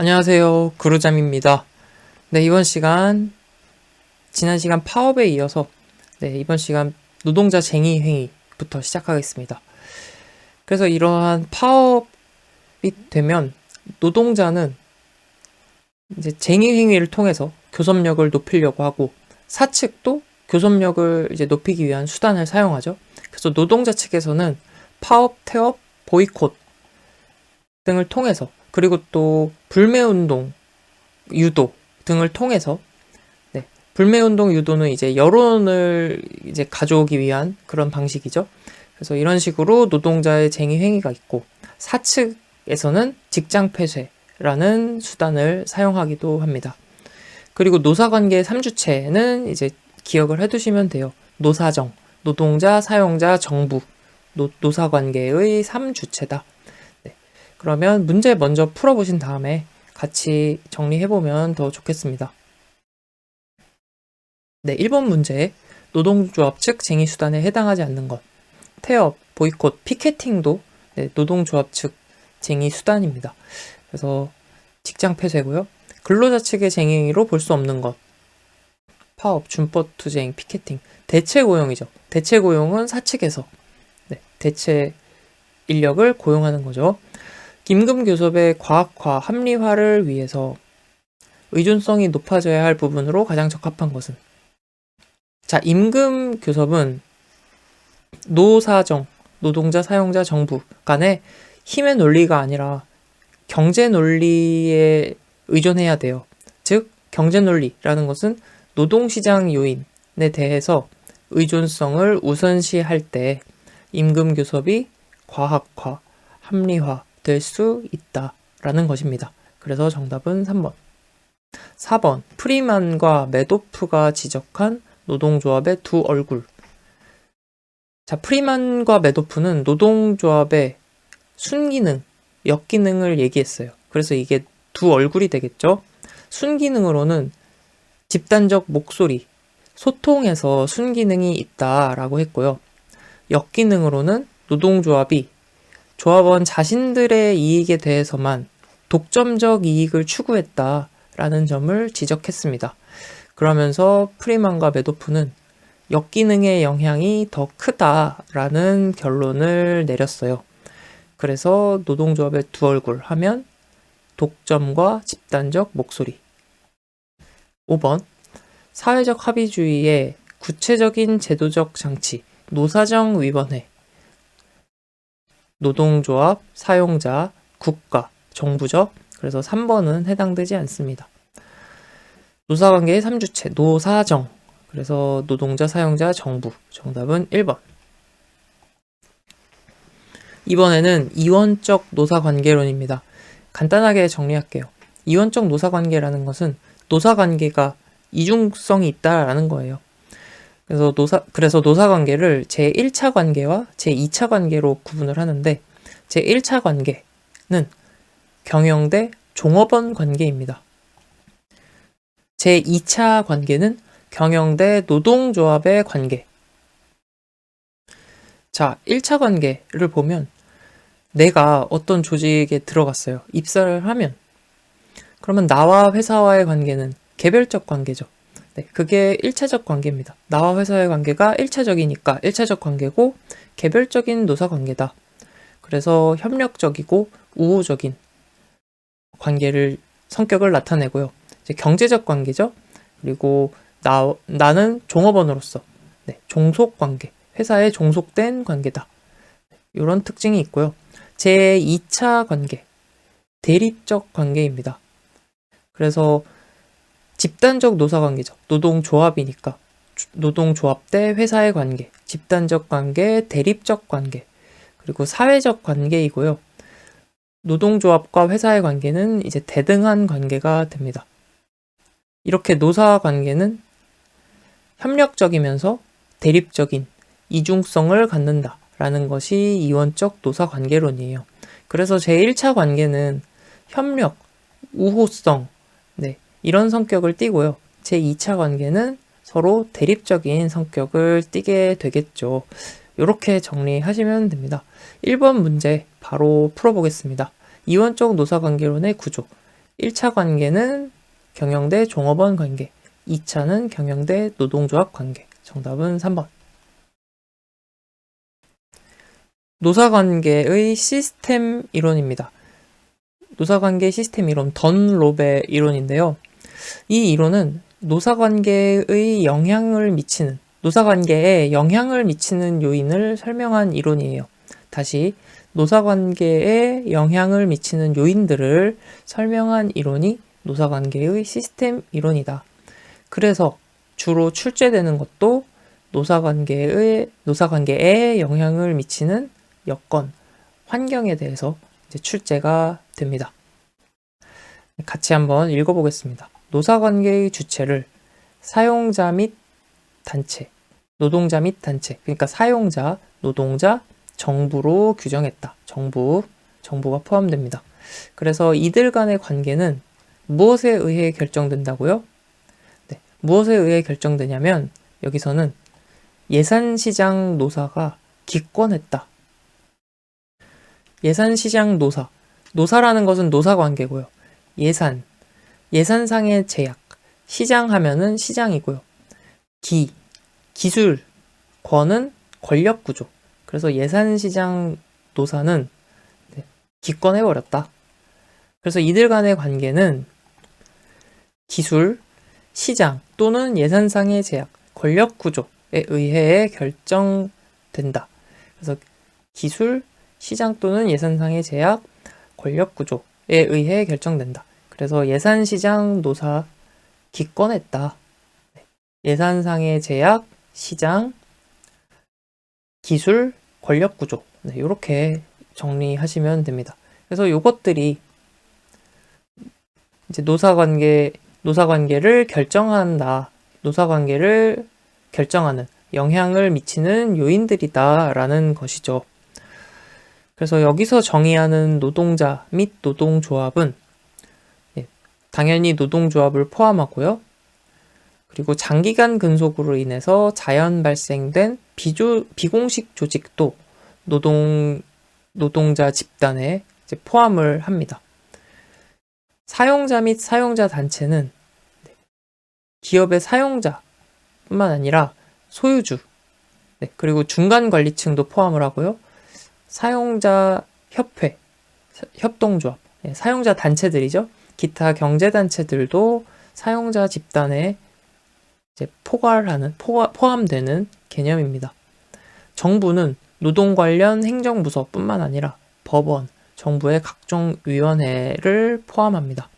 안녕하세요. 구루잠입니다. 네, 이번 시간, 지난 시간 파업에 이어서, 이번 시간 노동자 쟁의 행위부터 시작하겠습니다. 그래서 이러한 파업이 되면 노동자는 이제 쟁의 행위를 통해서 교섭력을 높이려고 하고 사측도 교섭력을 이제 높이기 위한 수단을 사용하죠. 그래서 노동자 측에서는 파업, 태업, 보이콧 등을 통해서 그리고 또 불매운동, 유도 등을 통해서 불매운동 유도는 이제 여론을 이제 가져오기 위한 그런 방식이죠. 그래서 이런 식으로 노동자의 쟁의 행위가 있고 사측에서는 직장 폐쇄라는 수단을 사용하기도 합니다. 그리고 노사관계의 3주체는 이제 기억을 해두시면 돼요. 노사정, 노동자, 사용자, 정부, 노사관계의 3주체다. 그러면 문제 먼저 풀어보신 다음에 같이 정리해보면 더 좋겠습니다. 네, 1번 문제. 노동조합 측 쟁의수단에 해당하지 않는 것. 태업, 보이콧, 피케팅도 노동조합 측 쟁의수단입니다. 그래서 직장 폐쇄고요. 근로자 측의 쟁의로 볼 수 없는 것. 파업, 준법 투쟁, 피케팅. 대체 고용이죠. 대체 고용은 사측에서 대체 인력을 고용하는 거죠. 임금 교섭의 과학화, 합리화를 위해서 의존성이 높아져야 할 부분으로 가장 적합한 것은? 자, 임금 교섭은 노사정, 노동자, 사용자, 정부 간의 힘의 논리가 아니라 경제 논리에 의존해야 돼요. 즉, 경제 논리라는 것은 노동시장 요인에 대해서 의존성을 우선시할 때 임금 교섭이 과학화, 합리화 될 수 있다라는 것입니다. 그래서 정답은 3번. 4번. 프리만과 메도프가 지적한 노동조합의 두 얼굴. 자, 프리만과 메도프는 노동조합의 순기능, 역기능을 얘기했어요. 그래서 이게 두 얼굴이 되겠죠. 순기능으로는 집단적 목소리, 소통에서 순기능이 있다라고 했고요. 역기능으로는 노동조합이 조합원 자신들의 이익에 대해서만 독점적 이익을 추구했다라는 점을 지적했습니다. 그러면서 프리만과 메도프는 역기능의 영향이 더 크다라는 결론을 내렸어요. 그래서 노동조합의 두 얼굴 하면 독점과 집단적 목소리. 5번. 사회적 합의주의의 구체적인 제도적 장치, 노사정위원회. 노동조합, 사용자, 국가, 정부죠. 그래서 3번은 해당되지 않습니다. 노사관계의 3주체, 노사정. 그래서 노동자, 사용자, 정부. 정답은 1번. 이번에는 이원적 노사관계론입니다. 간단하게 정리할게요. 이원적 노사관계라는 것은 노사관계가 이중성이 있다라는 거예요. 그래서 노사관계를 제1차 관계와 제2차 관계로 구분을 하는데 제1차 관계는 경영대 종업원 관계입니다. 제2차 관계는 경영대 노동조합의 관계. 자, 1차 관계를 보면 내가 어떤 조직에 들어갔어요. 입사를 하면 그러면 나와 회사와의 관계는 개별적 관계죠. 그게 1차적 관계입니다. 나와 회사의 관계가 1차적이니까 1차적 관계고 개별적인 노사 관계다. 그래서 협력적이고 우호적인 성격을 나타내고요. 이제 경제적 관계죠. 그리고 나는 종업원으로서 종속 관계, 회사에 종속된 관계다. 이런 특징이 있고요. 제2차 관계, 대립적 관계입니다. 그래서 집단적 노사관계죠. 노동조합이니까 노동조합 대 회사의 관계, 집단적 관계, 대립적 관계, 그리고 사회적 관계이고요. 노동조합과 회사의 관계는 이제 대등한 관계가 됩니다. 이렇게 노사관계는 협력적이면서 대립적인 이중성을 갖는다라는 것이 이원적 노사관계론이에요. 그래서 제1차 관계는 협력, 우호성, 이런 성격을 띠고요. 제2차 관계는 서로 대립적인 성격을 띠게 되겠죠. 이렇게 정리하시면 됩니다. 1번 문제 바로 풀어보겠습니다. 이원적 노사관계론의 구조. 1차 관계는 경영대 종업원 관계, 2차는 경영대 노동조합 관계. 정답은 3번. 노사관계의 시스템 이론입니다. 노사관계 시스템 이론, 던롭의 이론인데요. 이 이론은 노사관계에 영향을 미치는 요인을 설명한 이론이에요. 다시 노사관계에 영향을 미치는 요인들을 설명한 이론이 노사관계의 시스템 이론이다. 그래서 주로 출제되는 것도 노사관계에 영향을 미치는 여건, 환경에 대해서 이제 출제가 됩니다. 같이 한번 읽어보겠습니다. 노사관계의 주체를 사용자 및 단체, 노동자 및 단체, 그러니까 사용자, 노동자, 정부로 규정했다. 정부가 포함됩니다. 그래서 이들 간의 관계는 무엇에 의해 결정된다고요? 네, 무엇에 의해 결정되냐면 여기서는 예산시장 노사가 기권했다. 예산시장 노사라는 것은 노사관계고요. 예산상의 제약, 시장 하면은 시장이고요. 기술, 권은 권력구조. 그래서 예산시장 노사는 기권해버렸다. 그래서 이들 간의 관계는 기술, 시장 또는 예산상의 제약, 권력구조에 의해 결정된다. 그래서 기술, 시장 또는 예산상의 제약, 권력구조에 의해 결정된다. 그래서 예산시장 노사 기권했다. 예산상의 제약, 시장, 기술, 권력구조. 이렇게 정리하시면 됩니다. 그래서 이것들이 이제 노사관계를 결정한다. 노사관계를 결정하는, 영향을 미치는 요인들이다라는 것이죠. 그래서 여기서 정의하는 노동자 및 노동조합은 당연히 노동조합을 포함하고요. 그리고 장기간 근속으로 인해서 자연 발생된 비공식 조직도 노동자 집단에 이제 포함을 합니다. 사용자 및 사용자 단체는 기업의 사용자뿐만 아니라 소유주, 그리고 중간 관리층도 포함을 하고요. 사용자 협회, 협동조합, 사용자 단체들이죠. 기타 경제단체들도 사용자 집단에 이제 포함되는 개념입니다. 정부는 노동 관련 행정부서뿐만 아니라 법원, 정부의 각종 위원회를 포함합니다.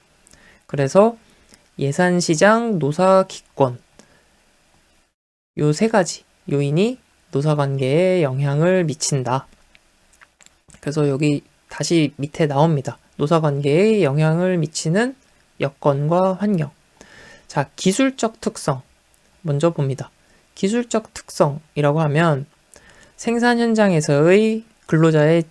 그래서 예산시장, 노사기권 요 세 가지 요인이 노사관계에 영향을 미친다. 그래서 여기 다시 밑에 나옵니다. 노사관계에 영향을 미치는 여건과 환경. 자, 기술적 특성 먼저 봅니다. 기술적 특성이라고 하면 생산 현장에서의 근로자의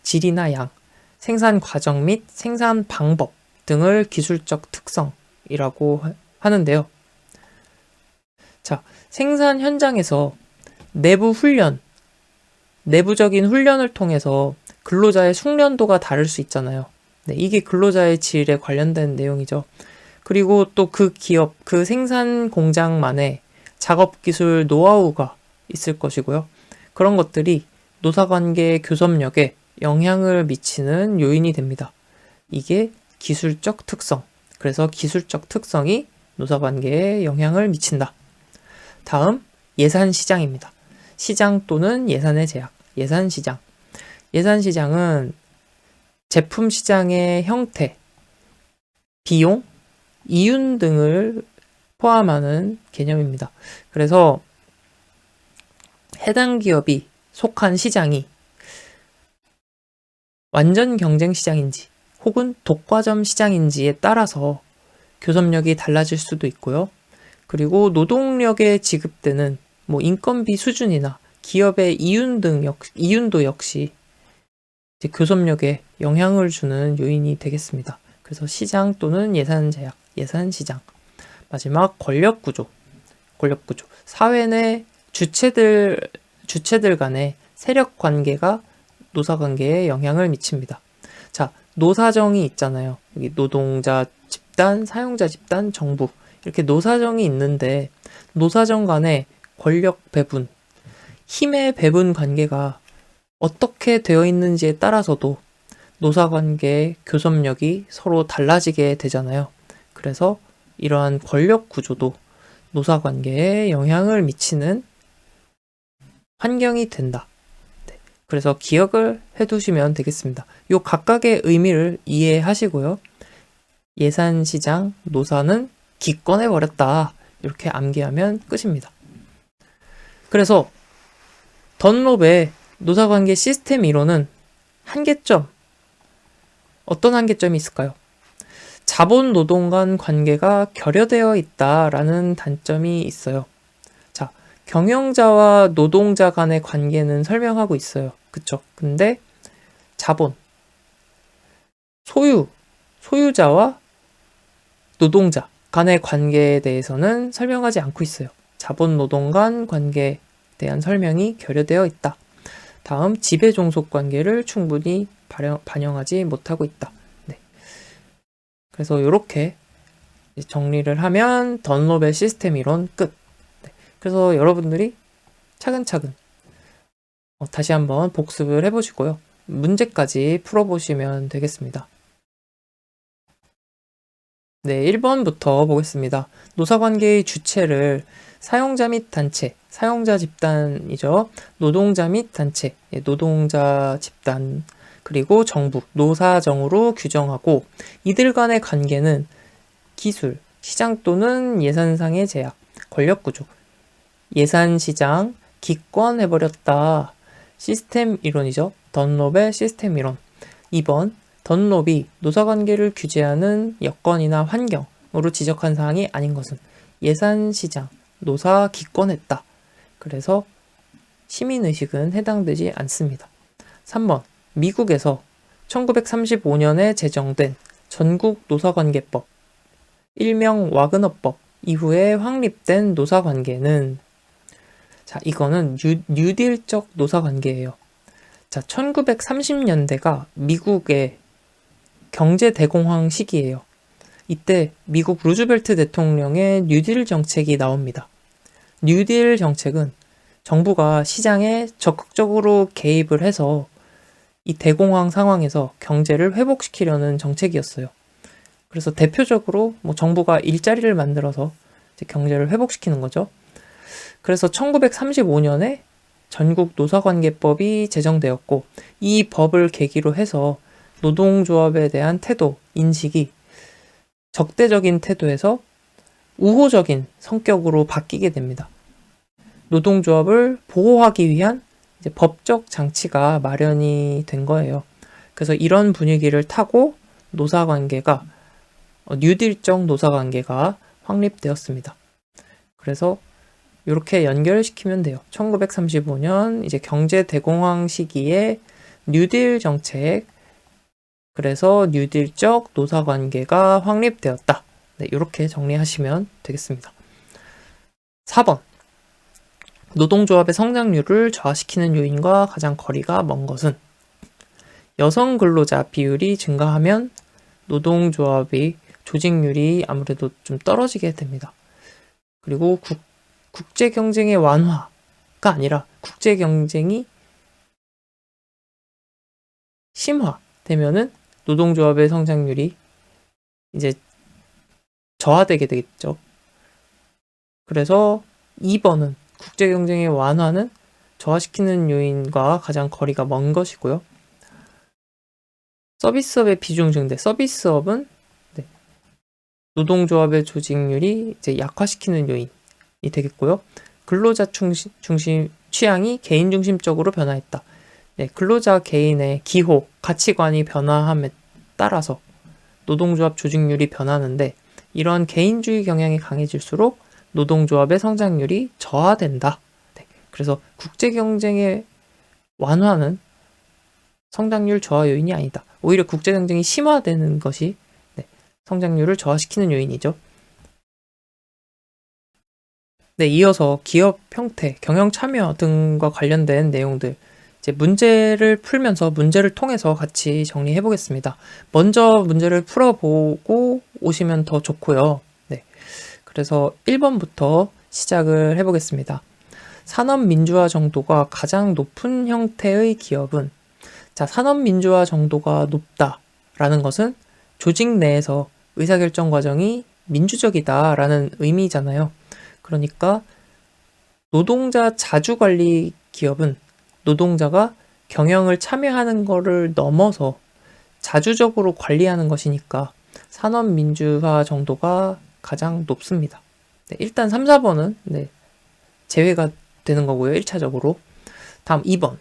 질이나 양, 생산 과정 및 생산 방법 등을 기술적 특성이라고 하는데요. 자, 생산 현장에서 내부적인 훈련을 통해서 근로자의 숙련도가 다를 수 있잖아요. 이게 근로자의 질에 관련된 내용이죠. 그리고 또 그 기업, 그 생산 공장만의 작업 기술 노하우가 있을 것이고요. 그런 것들이 노사관계 교섭력에 영향을 미치는 요인이 됩니다. 이게 기술적 특성. 그래서 기술적 특성이 노사관계에 영향을 미친다. 다음, 예산시장입니다. 시장 또는 예산의 제약. 예산시장. 예산시장은 제품 시장의 형태, 비용, 이윤 등을 포함하는 개념입니다. 그래서 해당 기업이 속한 시장이 완전 경쟁 시장인지 혹은 독과점 시장인지에 따라서 교섭력이 달라질 수도 있고요. 그리고 노동력에 지급되는 인건비 수준이나 기업의 이윤도 역시 이제 교섭력에 영향을 주는 요인이 되겠습니다. 그래서 시장 또는 예산 제약, 예산 시장. 마지막 권력구조. 사회 내 주체들 간의 세력 관계가 노사관계에 영향을 미칩니다. 자, 노사정이 있잖아요. 여기 노동자 집단, 사용자 집단, 정부 이렇게 노사정이 있는데 노사정 간의 권력 배분, 힘의 배분 관계가 어떻게 되어 있는지에 따라서도 노사관계의 교섭력이 서로 달라지게 되잖아요. 그래서 이러한 권력 구조도 노사관계에 영향을 미치는 환경이 된다. 네. 그래서 기억을 해두시면 되겠습니다. 요 각각의 의미를 이해하시고요. 예산시장, 노사는 기권해버렸다. 이렇게 암기하면 끝입니다. 그래서 던롭의 노사관계 시스템 이론은 한계점, 어떤 한계점이 있을까요? 자본 노동 간 관계가 결여되어 있다라는 단점이 있어요. 자, 경영자와 노동자 간의 관계는 설명하고 있어요. 그쵸? 근데 자본, 소유자와 노동자 간의 관계에 대해서는 설명하지 않고 있어요. 자본 노동 간 관계에 대한 설명이 결여되어 있다. 다음, 지배 종속 관계를 충분히 반영하지 못하고 있다. 네. 그래서 이렇게 정리를 하면 던롭의 시스템 이론 끝. 네. 그래서 여러분들이 차근차근 다시 한번 복습을 해보시고요. 문제까지 풀어보시면 되겠습니다. 네, 1번부터 보겠습니다. 노사관계의 주체를 사용자 및 단체, 사용자 집단이죠. 노동자 및 단체, 노동자 집단, 그리고 정부, 노사정으로 규정하고 이들 간의 관계는 기술, 시장 또는 예산상의 제약, 권력구조, 예산시장, 기권해버렸다. 시스템 이론이죠. 던롭의 시스템 이론. 2번, 던롭이 노사관계를 규제하는 여건이나 환경으로 지적한 사항이 아닌 것은 예산시장, 노사 기권했다. 그래서 시민의식은 해당되지 않습니다. 3번, 미국에서 1935년에 제정된 전국 노사관계법, 일명 와그너법 이후에 확립된 노사관계는, 자, 이거는 뉴딜적 노사관계예요. 자, 1930년대가 미국의 경제 대공황 시기예요. 이때 미국 루즈벨트 대통령의 뉴딜 정책이 나옵니다. 뉴딜 정책은 정부가 시장에 적극적으로 개입을 해서 이 대공황 상황에서 경제를 회복시키려는 정책이었어요. 그래서 대표적으로 정부가 일자리를 만들어서 이제 경제를 회복시키는 거죠. 그래서 1935년에 전국 노사관계법이 제정되었고 이 법을 계기로 해서 노동조합에 대한 태도, 인식이 적대적인 태도에서 우호적인 성격으로 바뀌게 됩니다. 노동조합을 보호하기 위한 이제 법적 장치가 마련이 된 거예요. 그래서 이런 분위기를 타고 노사관계가 뉴딜적 노사관계가 확립되었습니다. 그래서 이렇게 연결시키면 돼요. 1935년 이제 경제 대공황 시기에 뉴딜 정책, 그래서 뉴딜적 노사관계가 확립되었다. 네, 이렇게 정리하시면 되겠습니다. 4번, 노동조합의 성장률을 저하시키는 요인과 가장 거리가 먼 것은 여성 근로자 비율이 증가하면 노동조합의 조직률이 아무래도 좀 떨어지게 됩니다. 그리고 국제 경쟁의 완화가 아니라 국제 경쟁이 심화되면은 노동조합의 성장률이 이제 저하되게 되겠죠. 그래서 2번은 국제 경쟁의 완화는 저하시키는 요인과 가장 거리가 먼 것이고요. 서비스업의 비중 증대, 서비스업은 노동조합의 조직률이 이제 약화시키는 요인이 되겠고요. 근로자 중심 취향이 개인 중심적으로 변화했다. 네, 근로자 개인의 기호, 가치관이 변화함에 따라서 노동조합 조직률이 변하는데 이런 개인주의 경향이 강해질수록 노동조합의 성장률이 저하된다. 네, 그래서 국제 경쟁의 완화는 성장률 저하 요인이 아니다. 오히려 국제 경쟁이 심화되는 것이 성장률을 저하시키는 요인이죠. 네, 이어서 기업 형태, 경영 참여 등과 관련된 내용들 이제 문제를 풀면서 문제를 통해서 같이 정리해 보겠습니다. 먼저 문제를 풀어보고 오시면 더 좋고요. 네. 그래서 1번부터 시작을 해보겠습니다. 산업민주화 정도가 가장 높은 형태의 기업은, 자, 산업민주화 정도가 높다라는 것은 조직 내에서 의사결정 과정이 민주적이다라는 의미잖아요. 그러니까 노동자 자주관리 기업은 노동자가 경영을 참여하는 것을 넘어서 자주적으로 관리하는 것이니까 산업민주화 정도가 가장 높습니다. 네, 일단 3, 4번은 제외가 되는 거고요. 1차적으로. 다음 2번.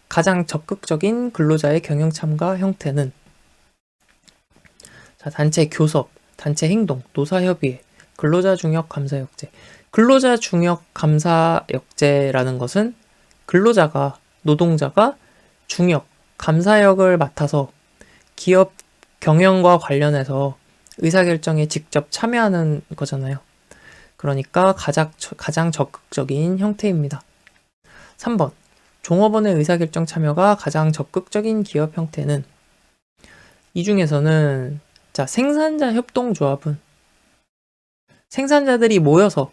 가장 적극적인 근로자의 경영 참가 형태는, 자, 단체 교섭, 단체 행동, 노사협의회, 근로자 중역 감사 역제. 근로자 중역 감사 역제라는 것은 근로자가, 노동자가 중역, 감사역을 맡아서 기업 경영과 관련해서 의사결정에 직접 참여하는 거잖아요. 그러니까 가장 적극적인 형태입니다. 3번. 종업원의 의사결정 참여가 가장 적극적인 기업 형태는, 이 중에서는, 자, 생산자 협동조합은 생산자들이 모여서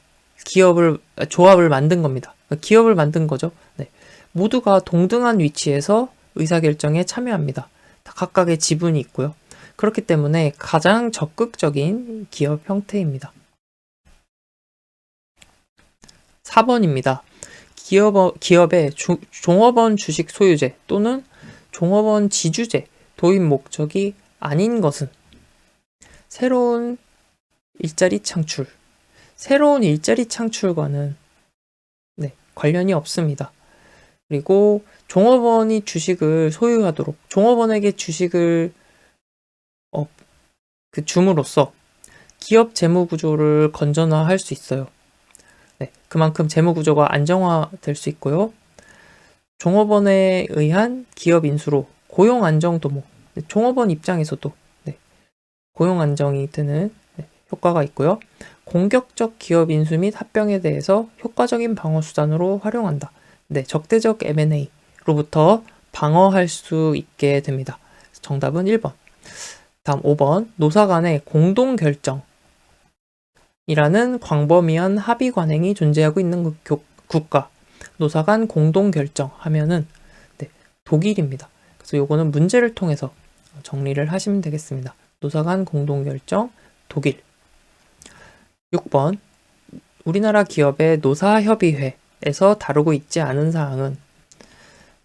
조합을 만든 겁니다. 기업을 만든 거죠. 네. 모두가 동등한 위치에서 의사결정에 참여합니다. 각각의 지분이 있고요. 그렇기 때문에 가장 적극적인 기업 형태입니다. 4번입니다. 기업의 종업원 주식 소유제 또는 종업원 지주제 도입 목적이 아닌 것은, 새로운 일자리 창출. 새로운 일자리 창출과는 관련이 없습니다. 그리고 종업원이 주식을 소유하도록, 종업원에게 주식을 줌으로써 기업 재무 구조를 건전화할 수 있어요. 그만큼 재무 구조가 안정화될 수 있고요. 종업원에 의한 기업 인수로 고용 안정 도모, 종업원 입장에서도 고용 안정이 드는 효과가 있고요. 공격적 기업 인수 및 합병에 대해서 효과적인 방어 수단으로 활용한다. 적대적 M&A로부터 방어할 수 있게 됩니다. 정답은 1번. 다음 5번. 노사 간의 공동 결정이라는 광범위한 합의 관행이 존재하고 있는 국가. 노사 간 공동 결정 하면은 독일입니다. 그래서 요거는 문제를 통해서 정리를 하시면 되겠습니다. 노사 간 공동 결정 독일. 6번. 우리나라 기업의 노사협의회에서 다루고 있지 않은 사항은,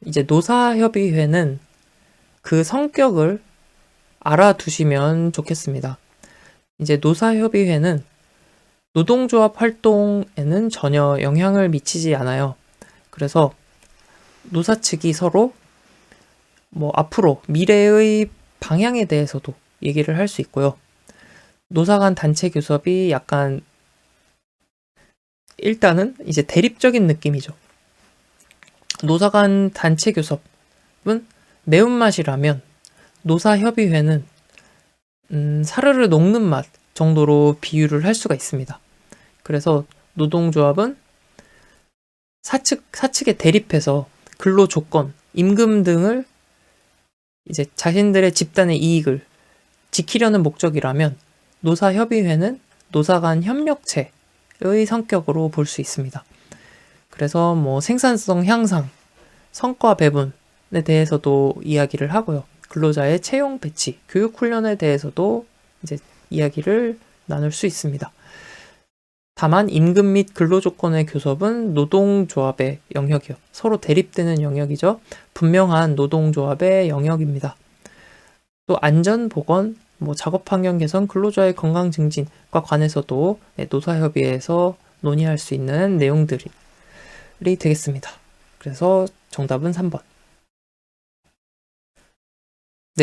이제 노사협의회는 그 성격을 알아두시면 좋겠습니다. 이제 노사협의회는 노동조합 활동에는 전혀 영향을 미치지 않아요. 그래서 노사 측이 서로 앞으로 미래의 방향에 대해서도 얘기를 할 수 있고요. 노사 간 단체 교섭이 약간, 일단은 이제 대립적인 느낌이죠. 노사 간 단체 교섭은 매운맛이라면 노사협의회는 사르르 녹는 맛 정도로 비유를 할 수가 있습니다. 그래서 노동조합은 사측에 대립해서 근로 조건, 임금 등을 이제 자신들의 집단의 이익을 지키려는 목적이라면, 노사협의회는 노사 간 협력체의 성격으로 볼 수 있습니다. 그래서 생산성 향상, 성과 배분에 대해서도 이야기를 하고요. 근로자의 채용 배치, 교육 훈련에 대해서도 이제 이야기를 나눌 수 있습니다. 다만 임금 및 근로 조건의 교섭은 노동조합의 영역이요. 서로 대립되는 영역이죠. 분명한 노동조합의 영역입니다. 또 안전, 보건, 작업 환경 개선, 근로자의 건강 증진과 관해서도 노사협의회에서 논의할 수 있는 내용들이 되겠습니다. 그래서 정답은 3번.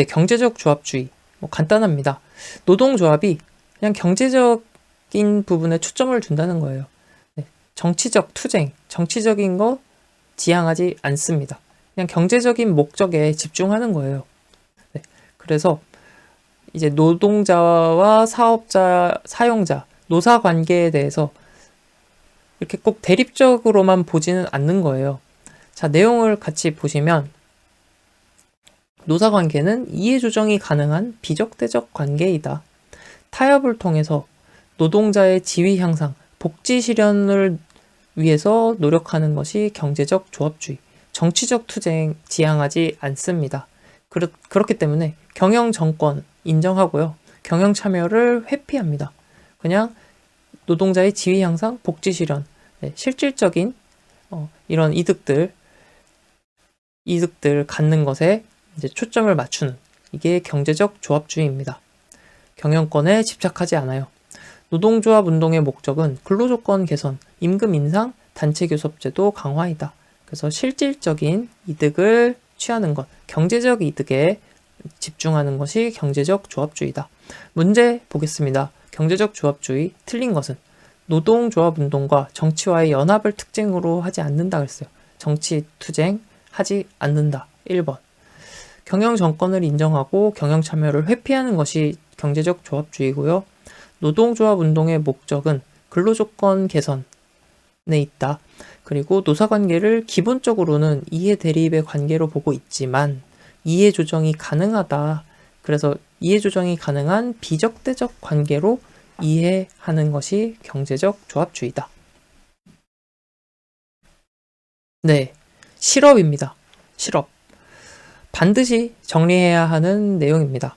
경제적 조합주의. 간단합니다. 노동조합이 그냥 경제적인 부분에 초점을 둔다는 거예요. 정치적 투쟁, 정치적인 거 지향하지 않습니다. 그냥 경제적인 목적에 집중하는 거예요. 그래서 이제 노동자와 사업자, 사용자, 노사 관계에 대해서 이렇게 꼭 대립적으로만 보지는 않는 거예요. 자, 내용을 같이 보시면 노사관계는 이해조정이 가능한 비적대적 관계이다. 타협을 통해서 노동자의 지위 향상, 복지 실현을 위해서 노력하는 것이 경제적 조합주의, 정치적 투쟁 지향하지 않습니다. 그렇기 때문에 경영 정권 인정하고요. 경영 참여를 회피합니다. 그냥 노동자의 지위 향상, 복지 실현, 실질적인 이런 이득들 갖는 것에 이제 초점을 맞추는 이게 경제적 조합주의입니다. 경영권에 집착하지 않아요. 노동조합 운동의 목적은 근로조건 개선, 임금 인상, 단체교섭제도 강화이다. 그래서 실질적인 이득을 취하는 것, 경제적 이득에 집중하는 것이 경제적 조합주의다. 문제 보겠습니다. 경제적 조합주의 틀린 것은 노동조합 운동과 정치와의 연합을 특징으로 하지 않는다 그랬어요. 정치 투쟁 하지 않는다. 1번. 경영 정권을 인정하고 경영 참여를 회피하는 것이 경제적 조합주의고요. 노동조합 운동의 목적은 근로조건 개선에 있다. 그리고 노사관계를 기본적으로는 이해 대립의 관계로 보고 있지만 이해 조정이 가능하다. 그래서 이해 조정이 가능한 비적대적 관계로 이해하는 것이 경제적 조합주의다. 네, 실업입니다. 실업. 반드시 정리해야 하는 내용입니다.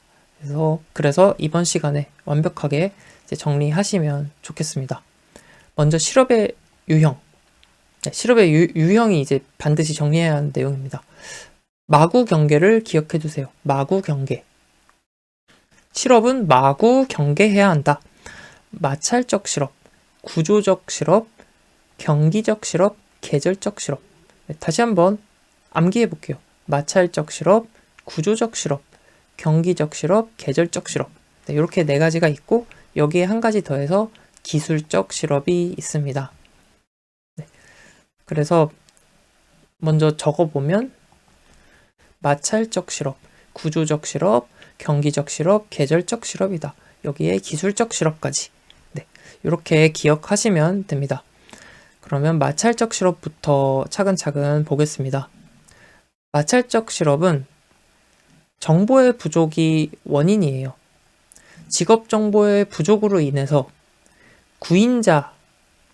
그래서 이번 시간에 완벽하게 이제 정리하시면 좋겠습니다. 먼저 실업의 유형. 실업의 유형이 이제 반드시 정리해야 하는 내용입니다. 마구 경계를 기억해 두세요. 마구 경계. 실업은 마구 경계해야 한다. 마찰적 실업, 구조적 실업, 경기적 실업, 계절적 실업. 다시 한번 암기해 볼게요. 마찰적 실업, 구조적 실업, 경기적 실업, 계절적 실업. 이렇게 네 가지가 있고 여기에 한 가지 더해서 기술적 실업이 있습니다. 그래서 먼저 적어보면 마찰적 실업, 구조적 실업, 경기적 실업, 계절적 실업이다. 여기에 기술적 실업까지. 이렇게 기억하시면 됩니다. 그러면 마찰적 실업부터 차근차근 보겠습니다. 마찰적 실업은 정보의 부족이 원인이에요. 직업 정보의 부족으로 인해서 구인자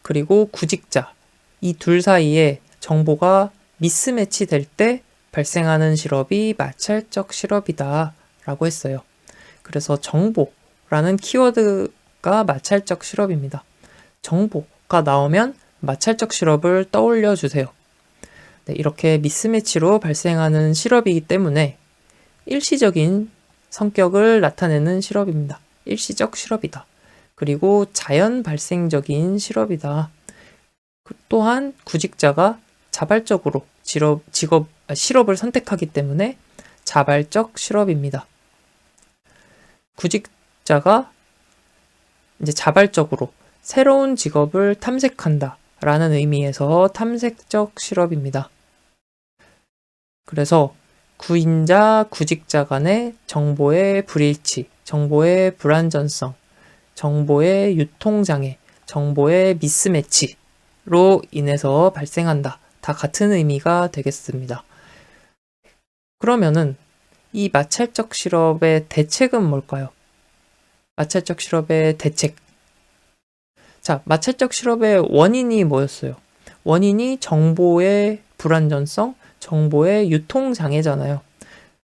그리고 구직자 이 둘 사이에 정보가 미스매치 될 때 발생하는 실업이 마찰적 실업이다 라고 했어요. 그래서 정보라는 키워드가 마찰적 실업입니다. 정보가 나오면 마찰적 실업을 떠올려 주세요. 이렇게 미스매치로 발생하는 실업이기 때문에 일시적인 성격을 나타내는 실업입니다. 일시적 실업이다. 그리고 자연 발생적인 실업이다. 또한 구직자가 자발적으로 실업을 선택하기 때문에 자발적 실업입니다. 구직자가 이제 자발적으로 새로운 직업을 탐색한다 라는 의미에서 탐색적 실업입니다. 그래서 구인자, 구직자 간의 정보의 불일치, 정보의 불완전성, 정보의 유통장애, 정보의 미스매치로 인해서 발생한다. 다 같은 의미가 되겠습니다. 그러면은 이 마찰적 실업의 대책은 뭘까요? 마찰적 실업의 대책. 자, 마찰적 실업의 원인이 뭐였어요? 원인이 정보의 불완전성, 정보의 유통장애잖아요.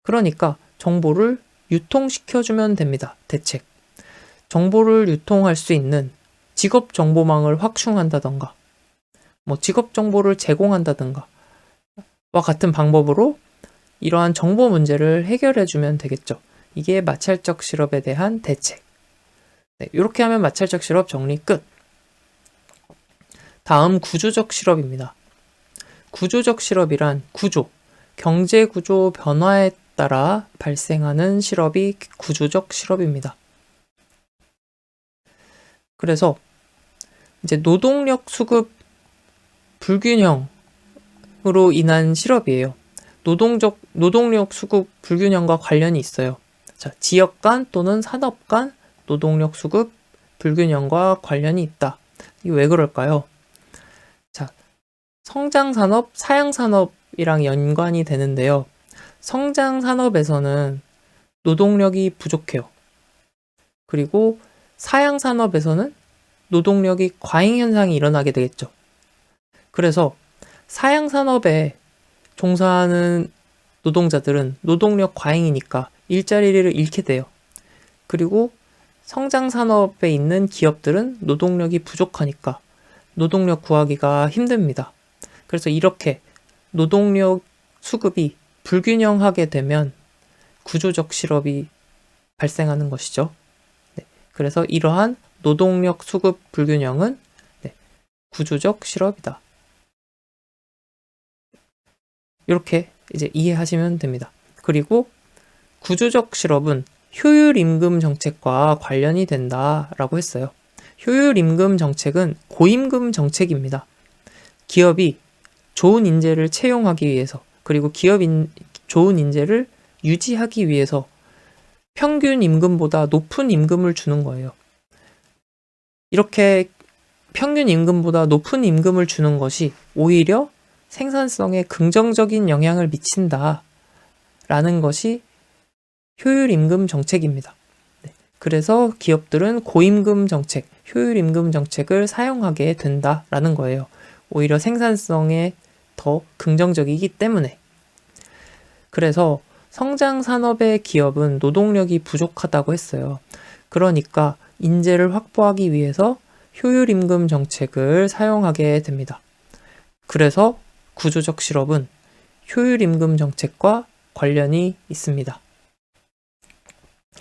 그러니까 정보를 유통시켜주면 됩니다. 대책. 정보를 유통할 수 있는 직업 정보망을 확충한다던가, 직업 정보를 제공한다던가, 와 같은 방법으로 이러한 정보 문제를 해결해주면 되겠죠. 이게 마찰적 실업에 대한 대책. 이렇게 하면 마찰적 실업 정리 끝. 다음 구조적 실업입니다. 구조적 실업이란 구조, 경제 구조 변화에 따라 발생하는 실업이 구조적 실업입니다. 그래서 이제 노동력 수급 불균형으로 인한 실업이에요. 노동력 수급 불균형과 관련이 있어요. 자, 지역 간 또는 산업 간 노동력 수급 불균형과 관련이 있다. 이게 왜 그럴까요? 자, 성장 산업, 사양 산업 산업이랑 연관이 되는데요. 성장 산업에서는 노동력이 부족해요. 그리고 사양 산업에서는 노동력이 과잉 현상이 일어나게 되겠죠. 그래서 사양 산업에 종사하는 노동자들은 노동력 과잉이니까 일자리를 잃게 돼요. 그리고 성장 산업에 있는 기업들은 노동력이 부족하니까 노동력 구하기가 힘듭니다. 그래서 이렇게 노동력 수급이 불균형하게 되면 구조적 실업이 발생하는 것이죠. 네, 그래서 이러한 노동력 수급 불균형은 구조적 실업이다. 이렇게 이제 이해하시면 됩니다. 그리고 구조적 실업은 효율 임금 정책과 관련이 된다라고 했어요. 효율 임금 정책은 고임금 정책입니다. 기업이 좋은 인재를 채용하기 위해서, 그리고 좋은 인재를 유지하기 위해서 평균 임금보다 높은 임금을 주는 거예요. 이렇게 평균 임금보다 높은 임금을 주는 것이 오히려 생산성에 긍정적인 영향을 미친다라는 것이 효율 임금 정책입니다. 그래서 기업들은 고임금 정책, 효율 임금 정책을 사용하게 된다라는 거예요. 오히려 생산성에 더 긍정적이기 때문에. 그래서 성장 산업의 기업은 노동력이 부족하다고 했어요. 그러니까 인재를 확보하기 위해서 효율 임금 정책을 사용하게 됩니다. 그래서 구조적 실업은 효율 임금 정책과 관련이 있습니다.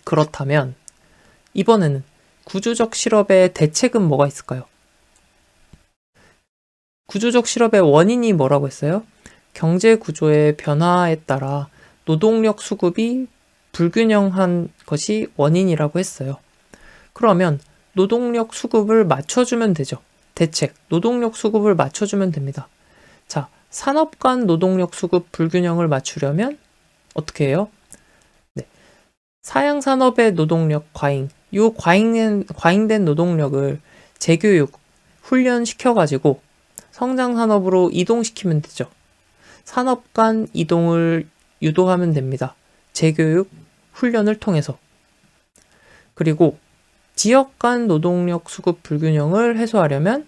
그렇다면 이번에는 구조적 실업의 대책은 뭐가 있을까요? 구조적 실업의 원인이 뭐라고 했어요? 경제 구조의 변화에 따라 노동력 수급이 불균형한 것이 원인이라고 했어요. 그러면 노동력 수급을 맞춰주면 되죠. 대책, 노동력 수급을 맞춰주면 됩니다. 자, 산업 간 노동력 수급 불균형을 맞추려면 어떻게 해요? 사양 산업의 노동력 과잉, 이 과잉된 노동력을 재교육, 훈련시켜가지고 성장 산업으로 이동시키면 되죠. 산업 간 이동을 유도하면 됩니다. 재교육, 훈련을 통해서. 그리고 지역 간 노동력 수급 불균형을 해소하려면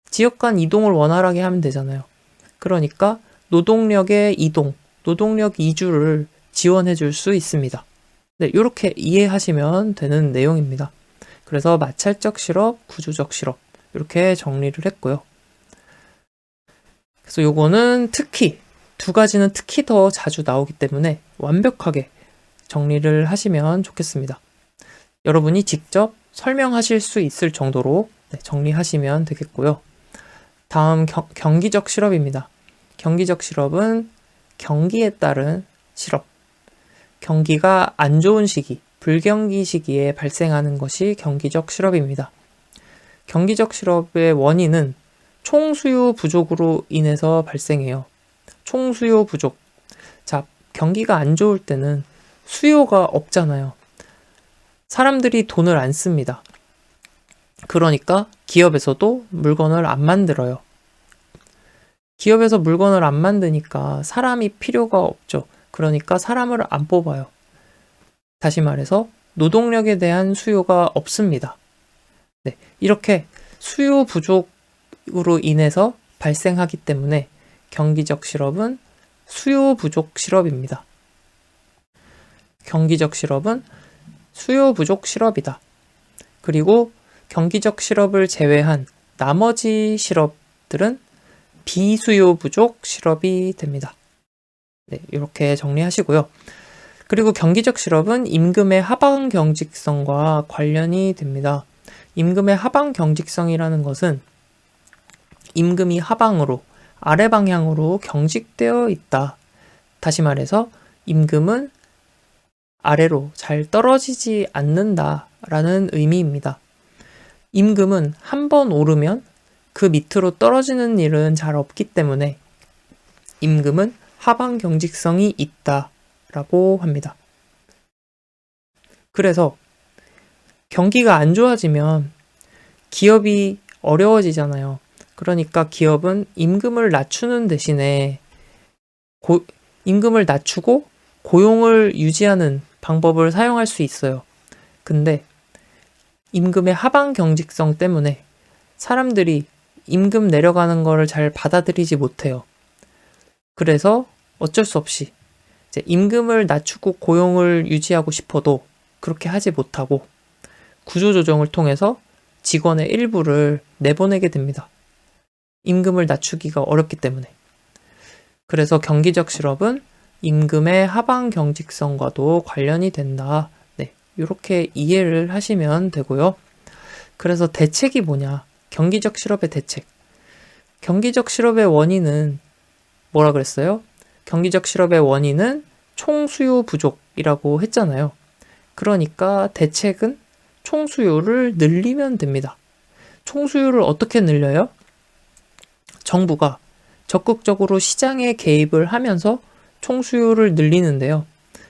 지역 간 이동을 원활하게 하면 되잖아요. 그러니까 노동력의 이동, 노동력 이주를 지원해 줄 수 있습니다. 이렇게 이해하시면 되는 내용입니다. 그래서 마찰적 실업, 구조적 실업 이렇게 정리를 했고요. 그래서 요거는 특히 두 가지는 특히 더 자주 나오기 때문에 완벽하게 정리를 하시면 좋겠습니다. 여러분이 직접 설명하실 수 있을 정도로 정리하시면 되겠고요. 다음 경기적 실업입니다. 경기적 실업은 경기에 따른 실업. 경기가 안 좋은 시기, 불경기 시기에 발생하는 것이 경기적 실업입니다. 경기적 실업의 원인은 총수요 부족으로 인해서 발생해요. 총수요 부족. 자, 경기가 안 좋을 때는 수요가 없잖아요. 사람들이 돈을 안 씁니다. 그러니까 기업에서도 물건을 안 만들어요. 기업에서 물건을 안 만드니까 사람이 필요가 없죠. 그러니까 사람을 안 뽑아요. 다시 말해서 노동력에 대한 수요가 없습니다. 이렇게 수요 부족으로 인해서 발생하기 때문에 경기적 실업은 수요 부족 실업입니다. 경기적 실업은 수요 부족 실업이다. 그리고 경기적 실업을 제외한 나머지 실업들은 비수요 부족 실업이 됩니다. 이렇게 정리하시고요. 그리고 경기적 실업은 임금의 하방 경직성과 관련이 됩니다. 임금의 하방 경직성이라는 것은 임금이 하방으로, 아래 방향으로 경직되어 있다. 다시 말해서 임금은 아래로 잘 떨어지지 않는다라는 의미입니다. 임금은 한 번 오르면 그 밑으로 떨어지는 일은 잘 없기 때문에 임금은 하방 경직성이 있다라고 합니다. 그래서 경기가 안 좋아지면 기업이 어려워지잖아요. 그러니까 기업은 임금을 낮추는 대신에 임금을 낮추고 고용을 유지하는 방법을 사용할 수 있어요. 근데 임금의 하방 경직성 때문에 사람들이 임금 내려가는 거를 잘 받아들이지 못해요. 그래서 어쩔 수 없이 이제 임금을 낮추고 고용을 유지하고 싶어도 그렇게 하지 못하고 구조조정을 통해서 직원의 일부를 내보내게 됩니다. 임금을 낮추기가 어렵기 때문에. 그래서 경기적 실업은 임금의 하방 경직성과도 관련이 된다. 네, 이렇게 이해를 하시면 되고요. 그래서 대책이 뭐냐? 경기적 실업의 대책. 경기적 실업의 원인은 뭐라 그랬어요? 경기적 실업의 원인은 총수요 부족이라고 했잖아요. 그러니까 대책은 총수요를 늘리면 됩니다. 총수요를 어떻게 늘려요? 정부가 적극적으로 시장에 개입을 하면서 총수요를 늘리는데요.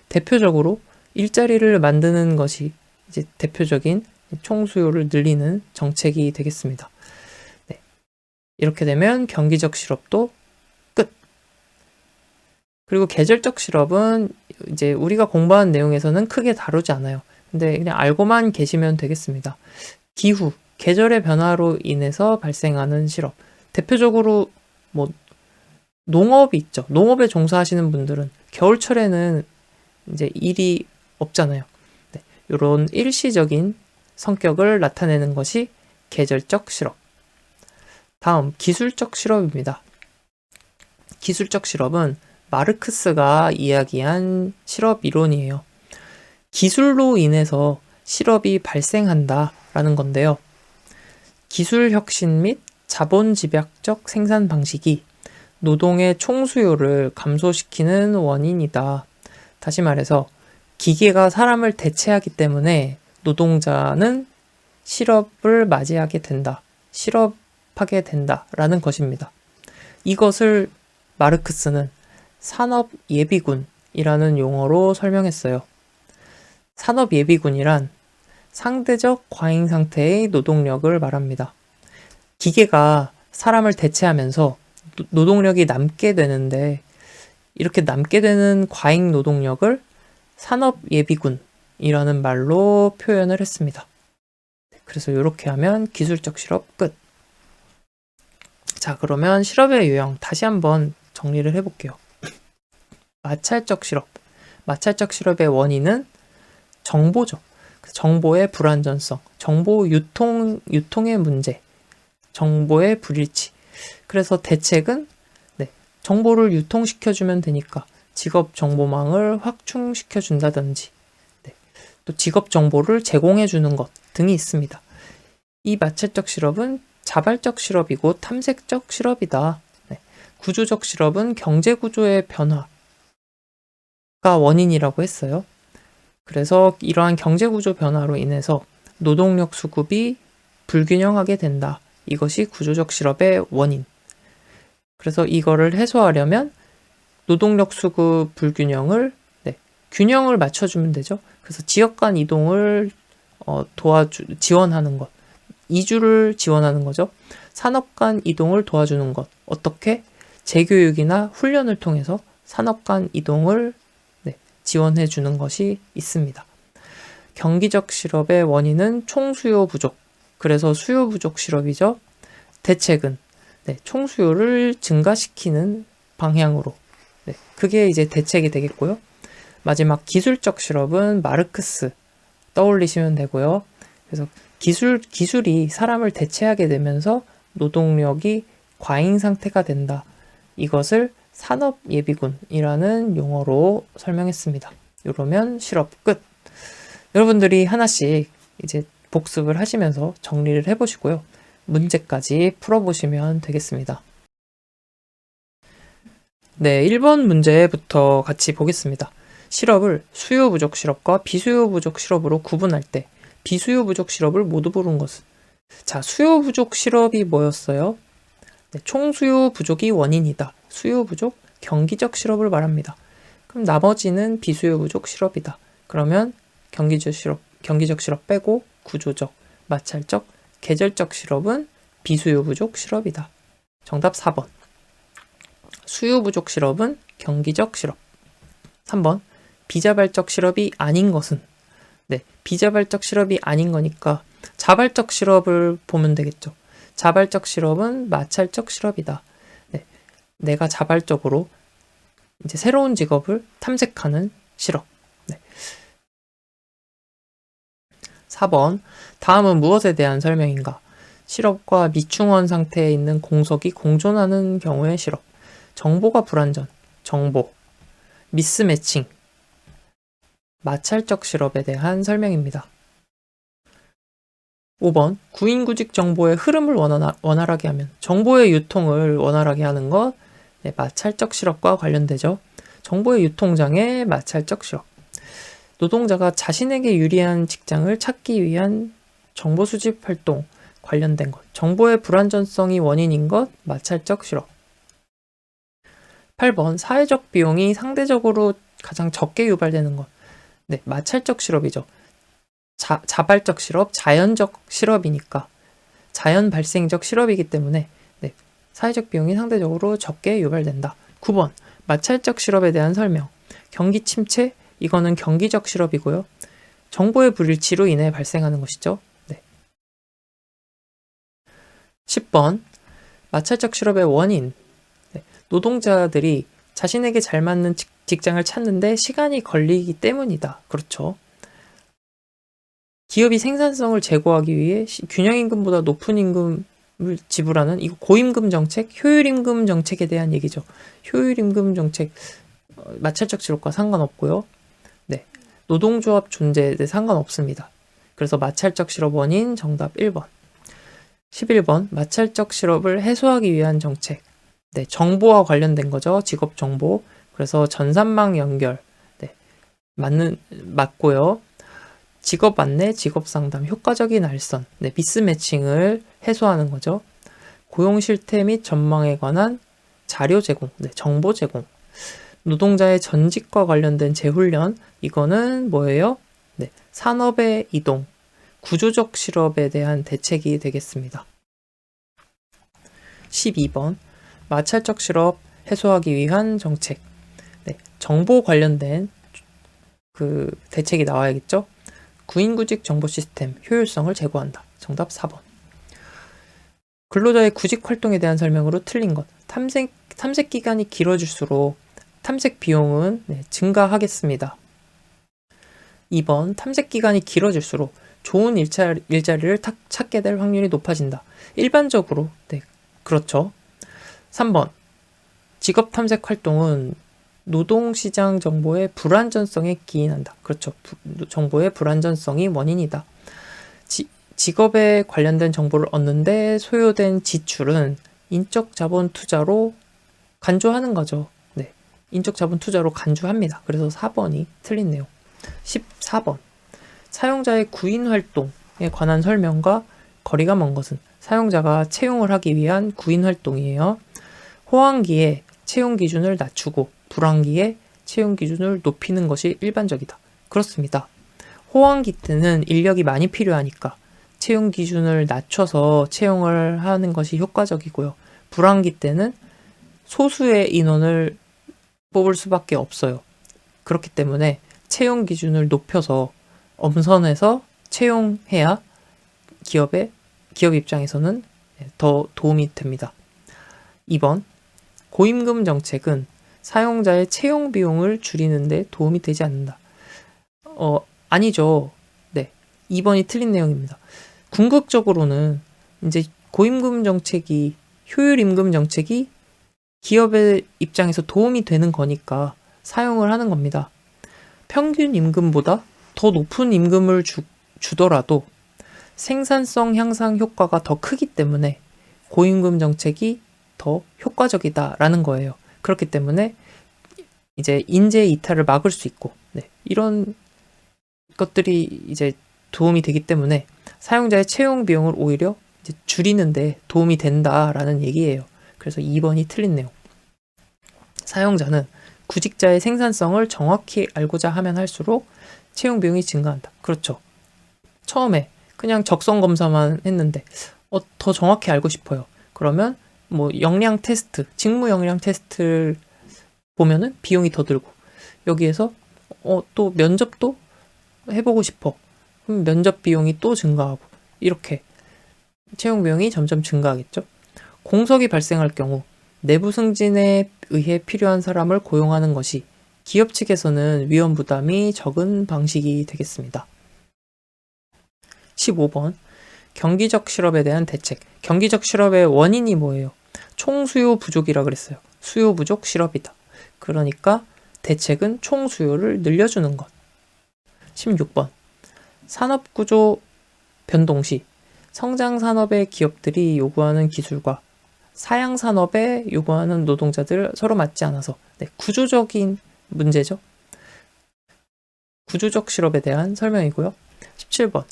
대표적으로 일자리를 만드는 것이 이제 대표적인 총수요를 늘리는 정책이 되겠습니다. 네. 이렇게 되면 경기적 실업도 끝. 그리고 계절적 실업은 이제 우리가 공부한 내용에서는 크게 다루지 않아요. 근데 그냥 알고만 계시면 되겠습니다. 기후, 계절의 변화로 인해서 발생하는 실업. 대표적으로 뭐 농업이 있죠. 농업에 종사하시는 분들은 겨울철에는 이제 일이 없잖아요. 네, 이런 일시적인 성격을 나타내는 것이 계절적 실업. 다음, 기술적 실업입니다. 기술적 실업은 마르크스가 이야기한 실업 이론이에요. 기술로 인해서 실업이 발생한다라는 건데요. 기술 혁신 및 자본 집약적 생산 방식이 노동의 총수요를 감소시키는 원인이다. 다시 말해서 기계가 사람을 대체하기 때문에 노동자는 실업을 맞이하게 된다. 실업하게 된다라는 것입니다. 이것을 마르크스는 산업예비군이라는 용어로 설명했어요. 산업예비군이란 상대적 과잉 상태의 노동력을 말합니다. 기계가 사람을 대체하면서 노동력이 남게 되는데 이렇게 남게 되는 과잉 노동력을 산업예비군이라는 말로 표현을 했습니다. 그래서 이렇게 하면 기술적 실업 끝. 자, 그러면 실업의 유형 다시 한번 정리를 해볼게요. 마찰적 실업. 마찰적 실업의 원인은 정보죠. 정보의 불완전성, 정보 유통의 문제, 정보의 불일치. 그래서 대책은 정보를 유통시켜주면 되니까 직업 정보망을 확충시켜준다든지 또 직업 정보를 제공해주는 것 등이 있습니다. 이 마찰적 실업은 자발적 실업이고 탐색적 실업이다. 구조적 실업은 경제구조의 변화가 원인이라고 했어요. 그래서 이러한 경제구조 변화로 인해서 노동력 수급이 불균형하게 된다. 이것이 구조적 실업의 원인. 그래서 이거를 해소하려면 노동력 수급 불균형을 균형을 맞춰주면 되죠. 그래서 지역 간 이동을 지원하는 것, 이주를 지원하는 거죠. 산업 간 이동을 도와주는 것. 어떻게? 재교육이나 훈련을 통해서 산업 간 이동을 지원해 주는 것이 있습니다. 경기적 실업의 원인은 총수요 부족. 그래서 수요 부족 실업이죠. 대책은 총수요를 증가시키는 방향으로. 그게 이제 대책이 되겠고요. 마지막 기술적 실업은 마르크스 떠올리시면 되고요. 그래서 기술이 사람을 대체하게 되면서 노동력이 과잉 상태가 된다. 이것을 산업예비군이라는 용어로 설명했습니다. 이러면 실업 끝. 여러분들이 하나씩 이제 복습을 하시면서 정리를 해보시고요. 문제까지 풀어보시면 되겠습니다. 네, 1번 문제부터 같이 보겠습니다. 실업을 수요 부족 실업과 비수요 부족 실업으로 구분할 때 비수요 부족 실업을 모두 부른 것은? 자, 수요 부족 실업이 뭐였어요? 총수요 부족이 원인이다. 수요 부족, 경기적 실업을 말합니다. 그럼 나머지는 비수요 부족 실업이다. 그러면 경기적 실업 빼고 구조적, 마찰적, 계절적 실업은 비수요 부족 실업이다. 정답 4번. 수요 부족 실업은 경기적 실업. 3번 비자발적 실업이 아닌 것은. 네, 비자발적 실업이 아닌 거니까 자발적 실업을 보면 되겠죠. 자발적 실업은 마찰적 실업이다. 네, 내가 자발적으로 이제 새로운 직업을 탐색하는 실업. 네. 4번 다음은 무엇에 대한 설명인가? 실업과 미충원 상태에 있는 공석이 공존하는 경우의 실업. 정보가 불완전, 정보, 미스매칭, 마찰적 실업에 대한 설명입니다. 5번 구인구직 정보의 흐름을 원활하게 하면, 정보의 유통을 원활하게 하는 것, 네, 마찰적 실업과 관련되죠. 정보의 유통장애, 마찰적 실업. 노동자가 자신에게 유리한 직장을 찾기 위한 정보 수집 활동 관련된 것. 정보의 불완전성이 원인인 것, 마찰적 실업. 8번 사회적 비용이 상대적으로 가장 적게 유발되는 것. 네, 마찰적 실업이죠. 자발적 실업, 자연적 실업이니까 자연 발생적 실업이기 때문에 네, 사회적 비용이 상대적으로 적게 유발된다. 9번 마찰적 실업에 대한 설명. 경기 침체, 이거는 경기적 실업이고요. 정보의 불일치로 인해 발생하는 것이죠. 네. 10번 마찰적 실업의 원인. 네. 노동자들이 자신에게 잘 맞는 직장을 찾는데 시간이 걸리기 때문이다. 그렇죠. 기업이 생산성을 제고하기 위해 균형임금보다 높은 임금을 지불하는, 이거 고임금 정책, 효율임금 정책에 대한 얘기죠. 효율임금 정책, 마찰적 실업과 상관없고요. 네, 노동조합 존재에 상관없습니다. 그래서 마찰적 실업 원인 정답 1번. 11번 마찰적 실업을 해소하기 위한 정책. 네, 정보와 관련된 거죠. 직업 정보. 그래서 전산망 연결. 네, 맞고요. 직업 안내, 직업 상담, 효과적인 알선, 네, 미스매칭을 해소하는 거죠. 고용 실태 및 전망에 관한 자료 제공, 네, 정보 제공. 노동자의 전직과 관련된 재훈련, 이거는 뭐예요? 네, 산업의 이동, 구조적 실업에 대한 대책이 되겠습니다. 12번 마찰적 실업 해소하기 위한 정책. 네, 정보 관련된 그 대책이 나와야겠죠? 구인구직 정보 시스템 효율성을 제고한다. 정답 4번. 근로자의 구직 활동에 대한 설명으로 틀린 것. 탐색 기간이 길어질수록 탐색 비용은 증가하겠습니다. 2번 탐색 기간이 길어질수록 좋은 일자리를 찾게 될 확률이 높아진다. 일반적으로 네, 그렇죠. 3번 직업 탐색 활동은 노동시장 정보의 불완전성에 기인한다. 그렇죠. 정보의 불완전성이 원인이다. 직업에 관련된 정보를 얻는데 소요된 지출은 인적 자본 투자로 간주하는 거죠. 네, 인적 자본 투자로 간주합니다. 그래서 4번이 틀린 내용. 14번 사용자의 구인 활동에 관한 설명과 거리가 먼 것은. 사용자가 채용을 하기 위한 구인 활동이에요. 호황기에 채용 기준을 낮추고 불황기에 채용 기준을 높이는 것이 일반적이다. 그렇습니다. 호황기 때는 인력이 많이 필요하니까 채용 기준을 낮춰서 채용을 하는 것이 효과적이고요. 불황기 때는 소수의 인원을 뽑을 수밖에 없어요. 그렇기 때문에 채용 기준을 높여서 엄선해서 채용해야 기업 입장에서는 더 도움이 됩니다. 2번 고임금 정책은 사용자의 채용 비용을 줄이는 데 도움이 되지 않는다. 아니죠. 네, 2번이 틀린 내용입니다. 궁극적으로는 이제 고임금 정책이, 효율임금 정책이 기업의 입장에서 도움이 되는 거니까 사용을 하는 겁니다. 평균 임금보다 더 높은 임금을 주더라도 생산성 향상 효과가 더 크기 때문에 고임금 정책이 더 효과적이다라는 거예요. 그렇기 때문에 이제 인재 이탈을 막을 수 있고, 네, 이런 것들이 이제 도움이 되기 때문에 사용자의 채용 비용을 오히려 이제 줄이는데 도움이 된다라는 얘기예요. 그래서 2번이 틀린 내용. 사용자는 구직자의 생산성을 정확히 알고자 하면 할수록 채용 비용이 증가한다. 그렇죠. 처음에 그냥 적성 검사만 했는데 더 정확히 알고 싶어요. 그러면 뭐 역량 테스트, 직무 역량 테스트를 보면은 비용이 더 들고, 여기에서 또 면접도 해보고 싶어. 그럼 면접 비용이 또 증가하고, 이렇게 채용 비용이 점점 증가하겠죠. 공석이 발생할 경우 내부 승진에 의해 필요한 사람을 고용하는 것이 기업 측에서는 위험 부담이 적은 방식이 되겠습니다. 15번 경기적 실업에 대한 대책. 경기적 실업의 원인이 뭐예요? 총수요 부족이라 그랬어요. 수요 부족 실업이다. 그러니까 대책은 총수요를 늘려주는 것. 16번 산업구조 변동 시 성장 산업의 기업들이 요구하는 기술과 사양 산업에 요구하는 노동자들 서로 맞지 않아서 구조적인 문제죠. 구조적 실업에 대한 설명이고요. 17번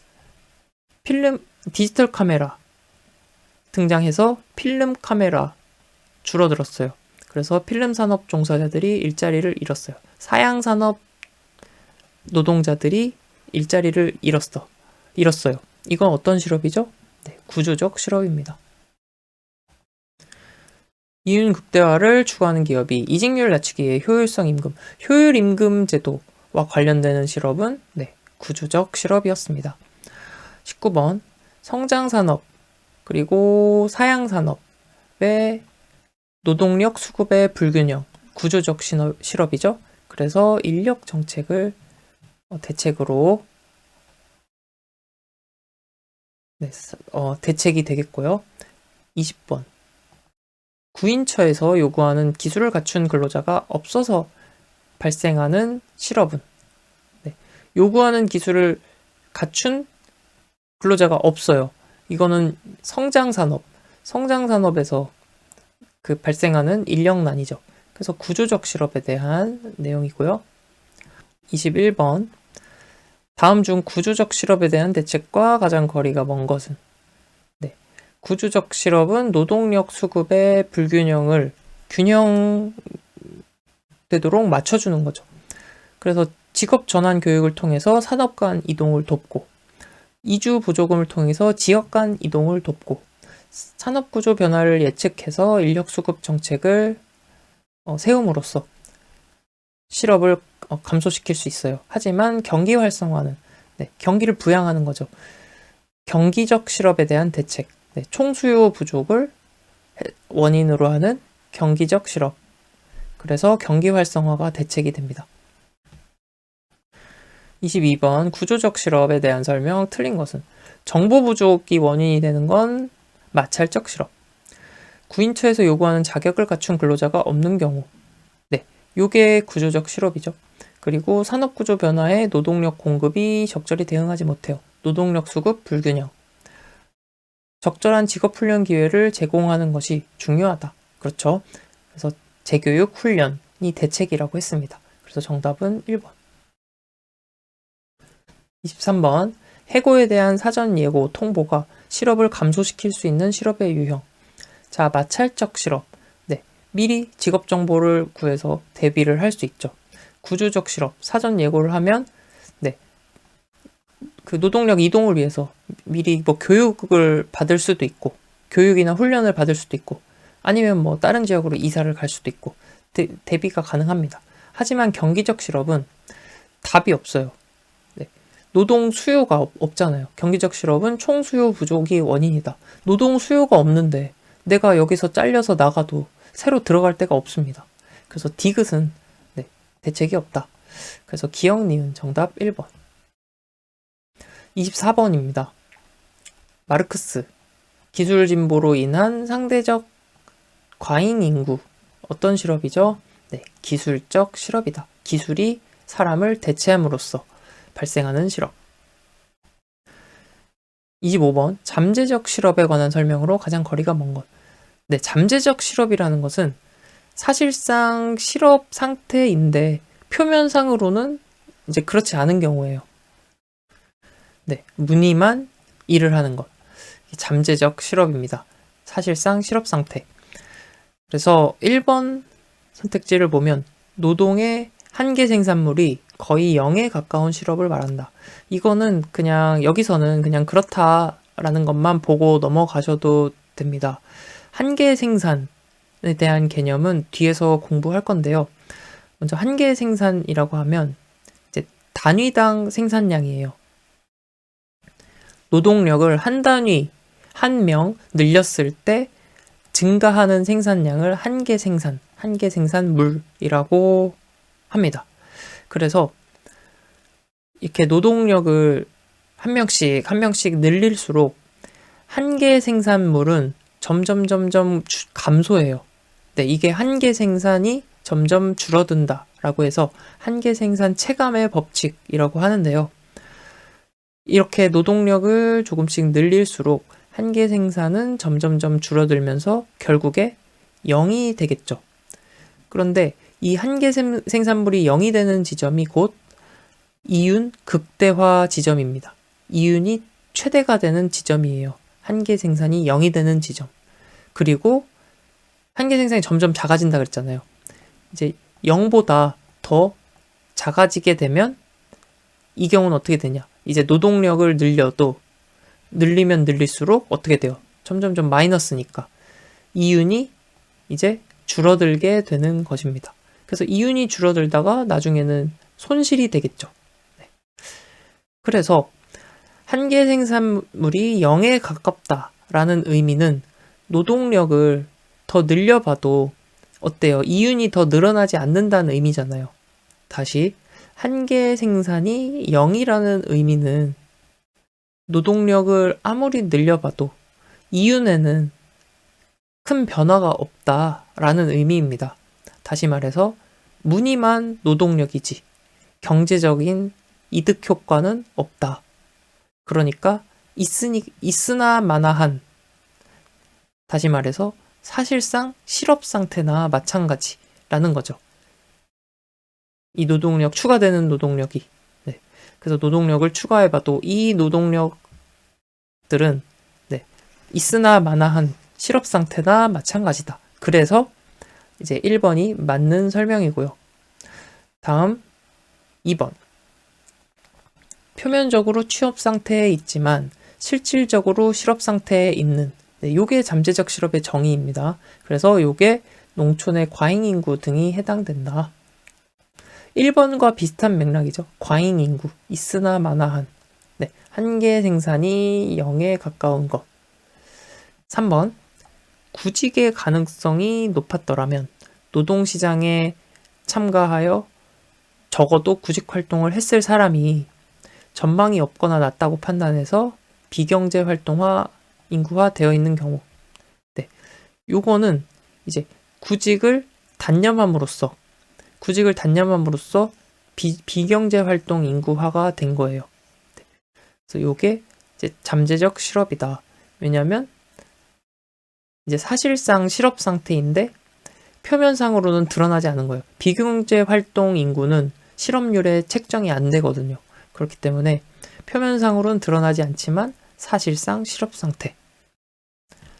디지털 카메라 등장해서 필름 카메라 줄어들었어요. 그래서 필름 산업 종사자들이 일자리를 잃었어요. 사양 산업 노동자들이 일자리를 잃었어요. 이건 어떤 실업이죠? 구조적 실업입니다. 이윤 극대화를 추구하는 기업이 이직률 낮추기에 효율성 임금, 효율 임금 제도와 관련되는 실업은 구조적 실업이었습니다. 19번 성장 산업 그리고 사양 산업의 노동력 수급의 불균형, 구조적 실업이죠. 그래서 인력 정책을 대책으로 대책이 되겠고요. 20번 구인처에서 요구하는 기술을 갖춘 근로자가 없어서 발생하는 실업은 요구하는 기술을 갖춘 근로자가 없어요. 이거는 성장산업에서 발생하는 인력난이죠. 그래서 구조적 실업에 대한 내용이고요. 21번 다음 중 구조적 실업에 대한 대책과 가장 거리가 먼 것은? 구조적 실업은 노동력 수급의 불균형을 균형되도록 맞춰주는 거죠. 그래서 직업 전환 교육을 통해서 산업 간 이동을 돕고, 이주 보조금을 통해서 지역 간 이동을 돕고, 산업 구조 변화를 예측해서 인력 수급 정책을 세움으로써 실업을 감소시킬 수 있어요. 하지만 경기 활성화는 경기를 부양하는 거죠. 경기적 실업에 대한 대책, 총수요 부족을 원인으로 하는 경기적 실업. 그래서 경기 활성화가 대책이 됩니다. 22번 구조적 실업에 대한 설명 틀린 것은? 정보 부족이 원인이 되는 건 마찰적 실업. 구인처에서 요구하는 자격을 갖춘 근로자가 없는 경우. 요게 구조적 실업이죠. 그리고 산업구조 변화에 노동력 공급이 적절히 대응하지 못해요. 노동력 수급 불균형. 적절한 직업훈련 기회를 제공하는 것이 중요하다. 그렇죠. 그래서 재교육 훈련이 대책이라고 했습니다. 그래서 정답은 1번. 23번 해고에 대한 사전 예고 통보가 실업을 감소시킬 수 있는 실업의 유형. 자, 마찰적 실업. 미리 직업 정보를 구해서 대비를 할 수 있죠. 구조적 실업, 사전 예고를 하면 그 노동력 이동을 위해서 미리 교육을 받을 수도 있고, 교육이나 훈련을 받을 수도 있고, 아니면 다른 지역으로 이사를 갈 수도 있고, 대비가 가능합니다. 하지만 경기적 실업은 답이 없어요. 노동 수요가 없잖아요. 경기적 실업은 총수요 부족이 원인이다. 노동 수요가 없는데 내가 여기서 잘려서 나가도 새로 들어갈 데가 없습니다. 그래서 디귿은 대책이 없다. 그래서 기역 니은 정답 1번. 24번입니다. 마르크스 기술 진보로 인한 상대적 과잉 인구. 어떤 실업이죠? 기술적 실업이다. 기술이 사람을 대체함으로써 발생하는 실업. 25번 잠재적 실업에 관한 설명으로 가장 거리가 먼 것. 잠재적 실업이라는 것은 사실상 실업 상태인데 표면상으로는 이제 그렇지 않은 경우예요. 무늬만 일을 하는 것. 잠재적 실업입니다. 사실상 실업 상태. 그래서 1번 선택지를 보면 노동의 한계 생산물이 거의 0에 가까운 실업을 말한다. 이거는 여기서는 그냥 그렇다라는 것만 보고 넘어가셔도 됩니다. 한계 생산에 대한 개념은 뒤에서 공부할 건데요. 먼저 한계 생산이라고 하면 이제 단위당 생산량이에요. 노동력을 한 단위, 한 명 늘렸을 때 증가하는 생산량을 한계 생산물이라고 합니다. 그래서 이렇게 노동력을 한 명씩 늘릴수록 한계 생산물은 점점 감소해요. 네, 이게 한계 생산이 점점 줄어든다라고 해서 한계 생산 체감의 법칙이라고 하는데요. 이렇게 노동력을 조금씩 늘릴수록 한계 생산은 점점 줄어들면서 결국에 0이 되겠죠. 그런데 이 한계 생산물이 0이 되는 지점이 곧 이윤 극대화 지점입니다. 이윤이 최대가 되는 지점이에요. 한계 생산이 0이 되는 지점. 그리고 한계 생산이 점점 작아진다 그랬잖아요. 이제 0보다 더 작아지게 되면 이 경우는 어떻게 되냐? 이제 노동력을 늘리면 늘릴수록 어떻게 돼요? 점점 마이너스니까 이윤이 이제 줄어들게 되는 것입니다. 그래서 이윤이 줄어들다가 나중에는 손실이 되겠죠. 네. 그래서 한계 생산물이 0에 가깝다라는 의미는 노동력을 더 늘려봐도 어때요? 이윤이 더 늘어나지 않는다는 의미잖아요. 다시 한계 생산이 0이라는 의미는 노동력을 아무리 늘려봐도 이윤에는 큰 변화가 없다라는 의미입니다. 다시 말해서 무늬만 노동력이지 경제적인 이득 효과는 없다. 그러니까 있으나 마나한, 다시 말해서 사실상 실업 상태나 마찬가지라는 거죠. 이 노동력, 추가되는 노동력이. 네. 그래서 노동력을 추가해봐도 이 노동력들은 있으나 마나한 실업 상태나 마찬가지다. 그래서 이제 1번이 맞는 설명이고요. 다음 2번. 표면적으로 취업 상태에 있지만 실질적으로 실업 상태에 있는, 요게 잠재적 실업의 정의입니다. 그래서 요게 농촌의 과잉인구 등이 해당된다. 1번과 비슷한 맥락이죠. 과잉인구, 있으나 마나한, 한계 생산이 0에 가까운 것. 3번, 구직의 가능성이 높았더라면 노동시장에 참가하여 적어도 구직 활동을 했을 사람이 전망이 없거나 낮다고 판단해서 비경제 활동화, 인구화 되어 있는 경우. 요거는 이제 구직을 단념함으로써 비경제 활동 인구화가 된 거예요. 그래서 요게 이제 잠재적 실업이다. 왜냐면 이제 사실상 실업 상태인데 표면상으로는 드러나지 않은 거예요. 비경제 활동 인구는 실업률에 책정이 안 되거든요. 그렇기 때문에 표면상으로는 드러나지 않지만 사실상 실업 상태.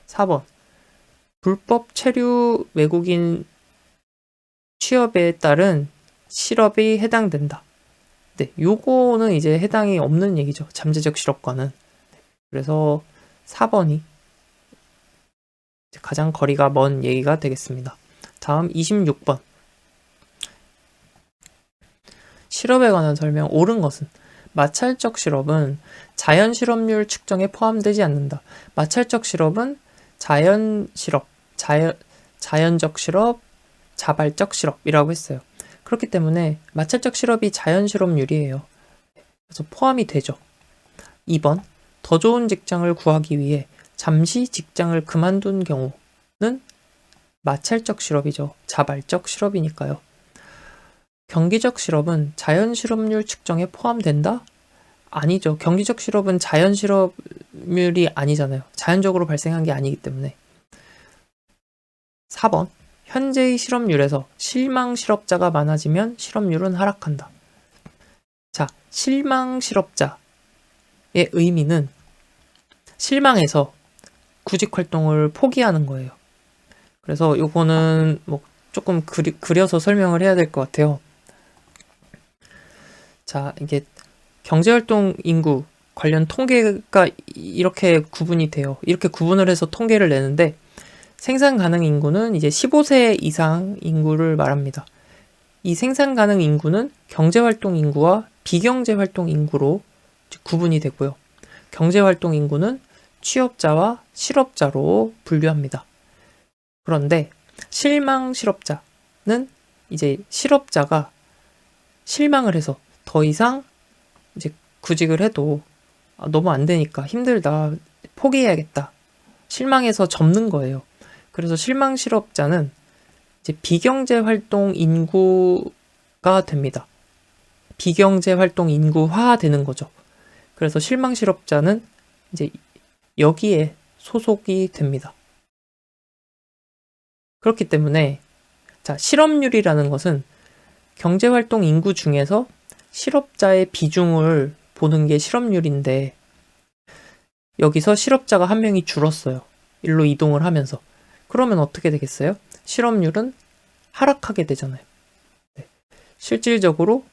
4번. 불법 체류 외국인 취업에 따른 실업이 해당된다. 요거는 이제 해당이 없는 얘기죠. 잠재적 실업과는. 그래서 4번이 가장 거리가 먼 얘기가 되겠습니다. 다음 26번. 실업에 관한 설명. 옳은 것은 마찰적 실업은 자연 실업률 측정에 포함되지 않는다. 마찰적 실업은 자연 실업, 자연적 실업, 자발적 실업이라고 했어요. 그렇기 때문에 마찰적 실업이 자연 실업률이에요. 그래서 포함이 되죠. 2번. 더 좋은 직장을 구하기 위해 잠시 직장을 그만둔 경우는 마찰적 실업이죠. 자발적 실업이니까요. 경기적 실업은 자연 실업률 측정에 포함된다? 아니죠. 경기적 실업은 자연 실업률이 아니잖아요. 자연적으로 발생한 게 아니기 때문에. 4번. 현재의 실업률에서 실망 실업자가 많아지면 실업률은 하락한다. 자, 실망 실업자의 의미는 실망해서 구직 활동을 포기하는 거예요. 그래서 요거는 뭐 조금 그려서 설명을 해야 될 것 같아요. 자, 이게 경제활동 인구 관련 통계가 이렇게 구분이 돼요. 이렇게 구분을 해서 통계를 내는데 생산 가능 인구는 이제 15세 이상 인구를 말합니다. 이 생산 가능 인구는 경제활동 인구와 비경제활동 인구로 구분이 되고요. 경제활동 인구는 취업자와 실업자로 분류합니다. 그런데 실망 실업자는 이제 실업자가 실망을 해서 더 이상 이제 구직을 해도 너무 안 되니까 힘들다, 포기해야겠다, 실망해서 접는 거예요. 그래서 실망 실업자는 이제 비경제 활동 인구가 됩니다. 비경제 활동 인구화 되는 거죠. 그래서 실망 실업자는 이제 여기에 소속이 됩니다. 그렇기 때문에 자, 실업률이라는 것은 경제활동 인구 중에서 실업자의 비중을 보는 게 실업률인데, 여기서 실업자가 한 명이 줄었어요. 일로 이동을 하면서. 그러면 어떻게 되겠어요? 실업률은 하락하게 되잖아요. 네. 실질적으로는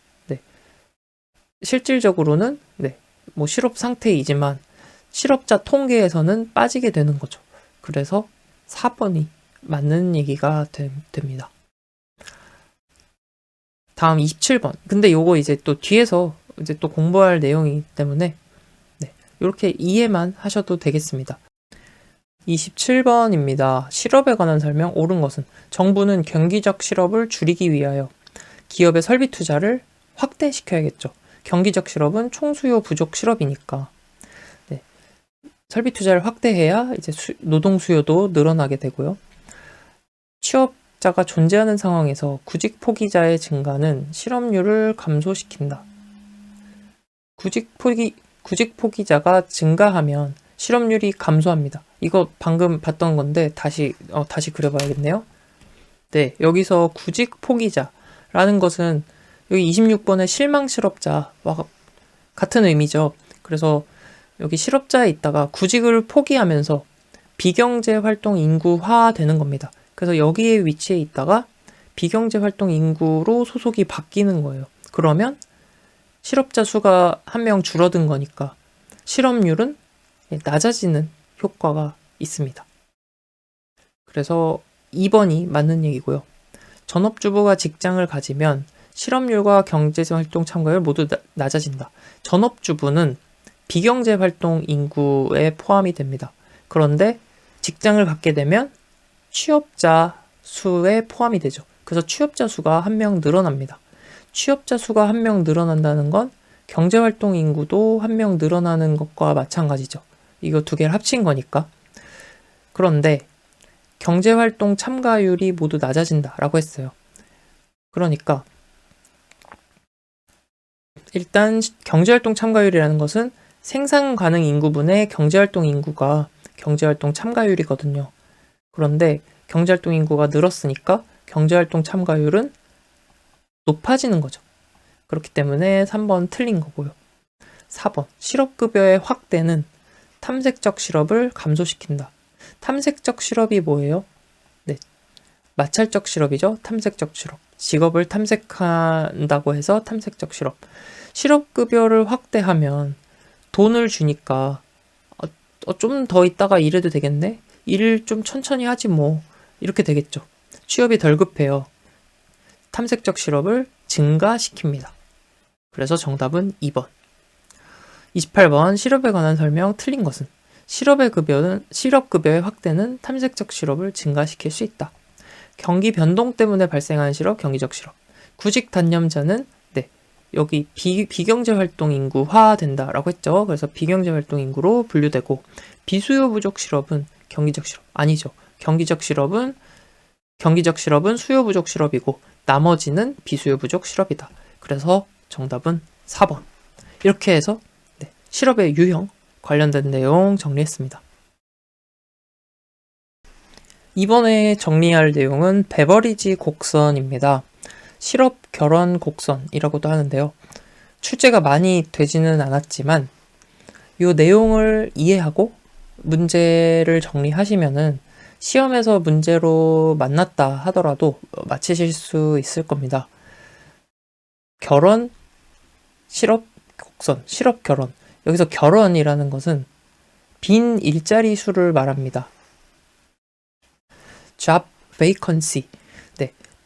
뭐 실업 상태이지만 실업자 통계에서는 빠지게 되는 거죠. 그래서 4번이 맞는 얘기가 됩니다. 다음 27번. 근데 요거 이제 또 뒤에서 이제 또 공부할 내용이기 때문에 이렇게 이해만 하셔도 되겠습니다. 27번입니다. 실업에 관한 설명. 옳은 것은 정부는 경기적 실업을 줄이기 위하여 기업의 설비 투자를 확대시켜야겠죠. 경기적 실업은 총수요 부족 실업이니까 설비 투자를 확대해야 이제 노동 수요도 늘어나게 되고요. 취업자가 존재하는 상황에서 구직 포기자의 증가는 실업률을 감소시킨다. 구직 포기자가 증가하면 실업률이 감소합니다. 이거 방금 봤던 건데 다시 그려봐야겠네요. 네, 여기서 구직 포기자라는 것은 여기 26번의 실망 실업자와 같은 의미죠. 그래서 여기 실업자에 있다가 구직을 포기하면서 비경제 활동 인구화 되는 겁니다. 그래서 여기에 위치해 있다가 비경제 활동 인구로 소속이 바뀌는 거예요. 그러면 실업자 수가 한 명 줄어든 거니까 실업률은 낮아지는 효과가 있습니다. 그래서 2번이 맞는 얘기고요. 전업주부가 직장을 가지면 실업률과 경제활동 참가율 모두 낮아진다. 전업주부는 비경제활동 인구에 포함이 됩니다. 그런데 직장을 갖게 되면 취업자 수에 포함이 되죠. 그래서 취업자 수가 한 명 늘어납니다. 취업자 수가 한 명 늘어난다는 건 경제활동 인구도 한 명 늘어나는 것과 마찬가지죠. 이거 두 개를 합친 거니까. 그런데 경제활동 참가율이 모두 낮아진다라고 했어요. 그러니까 일단 경제활동 참가율이라는 것은 생산 가능 인구분의 경제활동 인구가 경제활동 참가율이거든요. 그런데 경제활동 인구가 늘었으니까 경제활동 참가율은 높아지는 거죠. 그렇기 때문에 3번 틀린 거고요. 4번 실업급여의 확대는 탐색적 실업을 감소시킨다. 탐색적 실업이 뭐예요? 마찰적 실업이죠. 탐색적 실업. 직업을 탐색한다고 해서 탐색적 실업. 실업급여를 확대하면 돈을 주니까 좀 더 있다가 일해도 되겠네? 일을 좀 천천히 하지 뭐. 이렇게 되겠죠. 취업이 덜 급해요. 탐색적 실업을 증가시킵니다. 그래서 정답은 2번. 28번 실업에 관한 설명 틀린 것은 실업급여의 확대는 탐색적 실업을 증가시킬 수 있다. 경기 변동 때문에 발생하는 실업, 경기적 실업. 구직 단념자는 여기 비경제활동 인구화 된다라고 했죠. 그래서 비경제활동 인구로 분류되고 비수요 부족 실업은 경기적 실업 아니죠. 경기적 실업은 수요 부족 실업이고 나머지는 비수요 부족 실업이다. 그래서 정답은 4번. 이렇게 해서 실업의 유형 관련된 내용 정리했습니다. 이번에 정리할 내용은 베버리지 곡선입니다. 실업 결혼 곡선이라고도 하는데요. 출제가 많이 되지는 않았지만 이 내용을 이해하고 문제를 정리하시면은 시험에서 문제로 만났다 하더라도 맞히실 수 있을 겁니다. 결혼, 실업, 곡선, 실업, 결혼. 여기서 결혼이라는 것은 빈 일자리 수를 말합니다. job vacancy.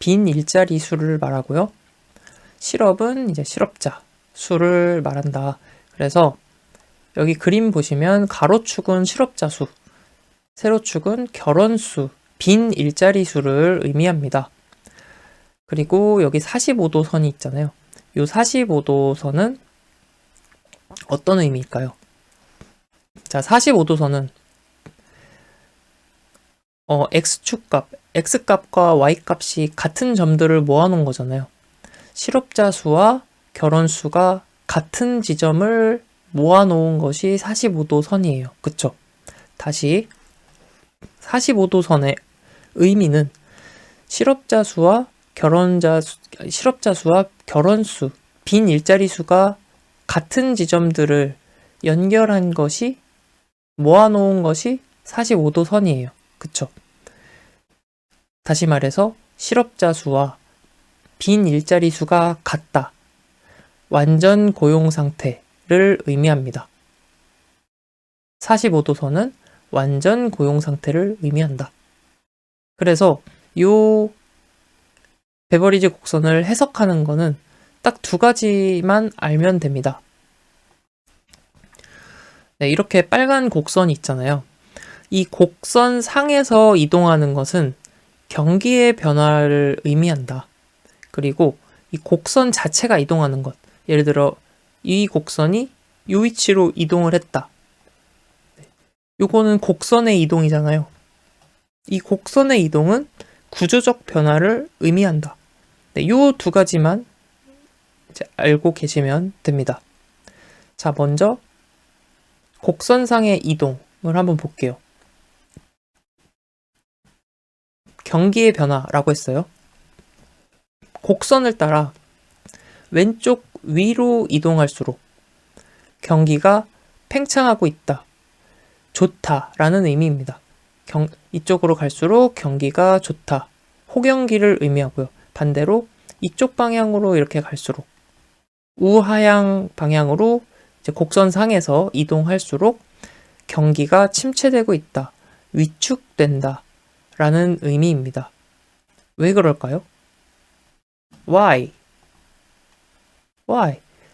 빈 일자리 수를 말하고요. 실업은 이제 실업자 수를 말한다. 그래서 여기 그림 보시면 가로축은 실업자 수, 세로축은 결혼 수, 빈 일자리 수를 의미합니다. 그리고 여기 45도 선이 있잖아요. 이 45도 선은 어떤 의미일까요? 자, 45도 선은 x축값, x값과 y값이 같은 점들을 모아놓은 거잖아요. 실업자 수와 결혼 수가 같은 지점을 모아놓은 것이 45도 선이에요. 그쵸? 다시 45도 선의 의미는 실업자 수와 결혼 수, 빈 일자리 수가 같은 지점들을 연결한 것이 모아놓은 것이 45도 선이에요. 그쵸? 다시 말해서 실업자 수와 빈 일자리 수가 같다. 완전 고용 상태를 의미합니다. 45도 선은 완전 고용 상태를 의미한다. 그래서 이 베버리지 곡선을 해석하는 거는 딱 두 가지만 알면 됩니다. 네, 이렇게 빨간 곡선이 있잖아요. 이 곡선 상에서 이동하는 것은 경기의 변화를 의미한다. 그리고 이 곡선 자체가 이동하는 것, 예를 들어 이 곡선이 이 위치로 이동을 했다. 요거는 곡선의 이동이잖아요. 이 곡선의 이동은 구조적 변화를 의미한다. 네, 요 두 가지만 이제 알고 계시면 됩니다. 자, 먼저 곡선상의 이동을 한번 볼게요. 경기의 변화라고 했어요. 곡선을 따라 왼쪽 위로 이동할수록 경기가 팽창하고 있다, 좋다라는 의미입니다. 이쪽으로 갈수록 경기가 좋다, 호경기를 의미하고요. 반대로 이쪽 방향으로 이렇게 갈수록 우하향 방향으로 이제 곡선상에서 이동할수록 경기가 침체되고 있다, 위축된다 라는 의미입니다. 왜 그럴까요? Why?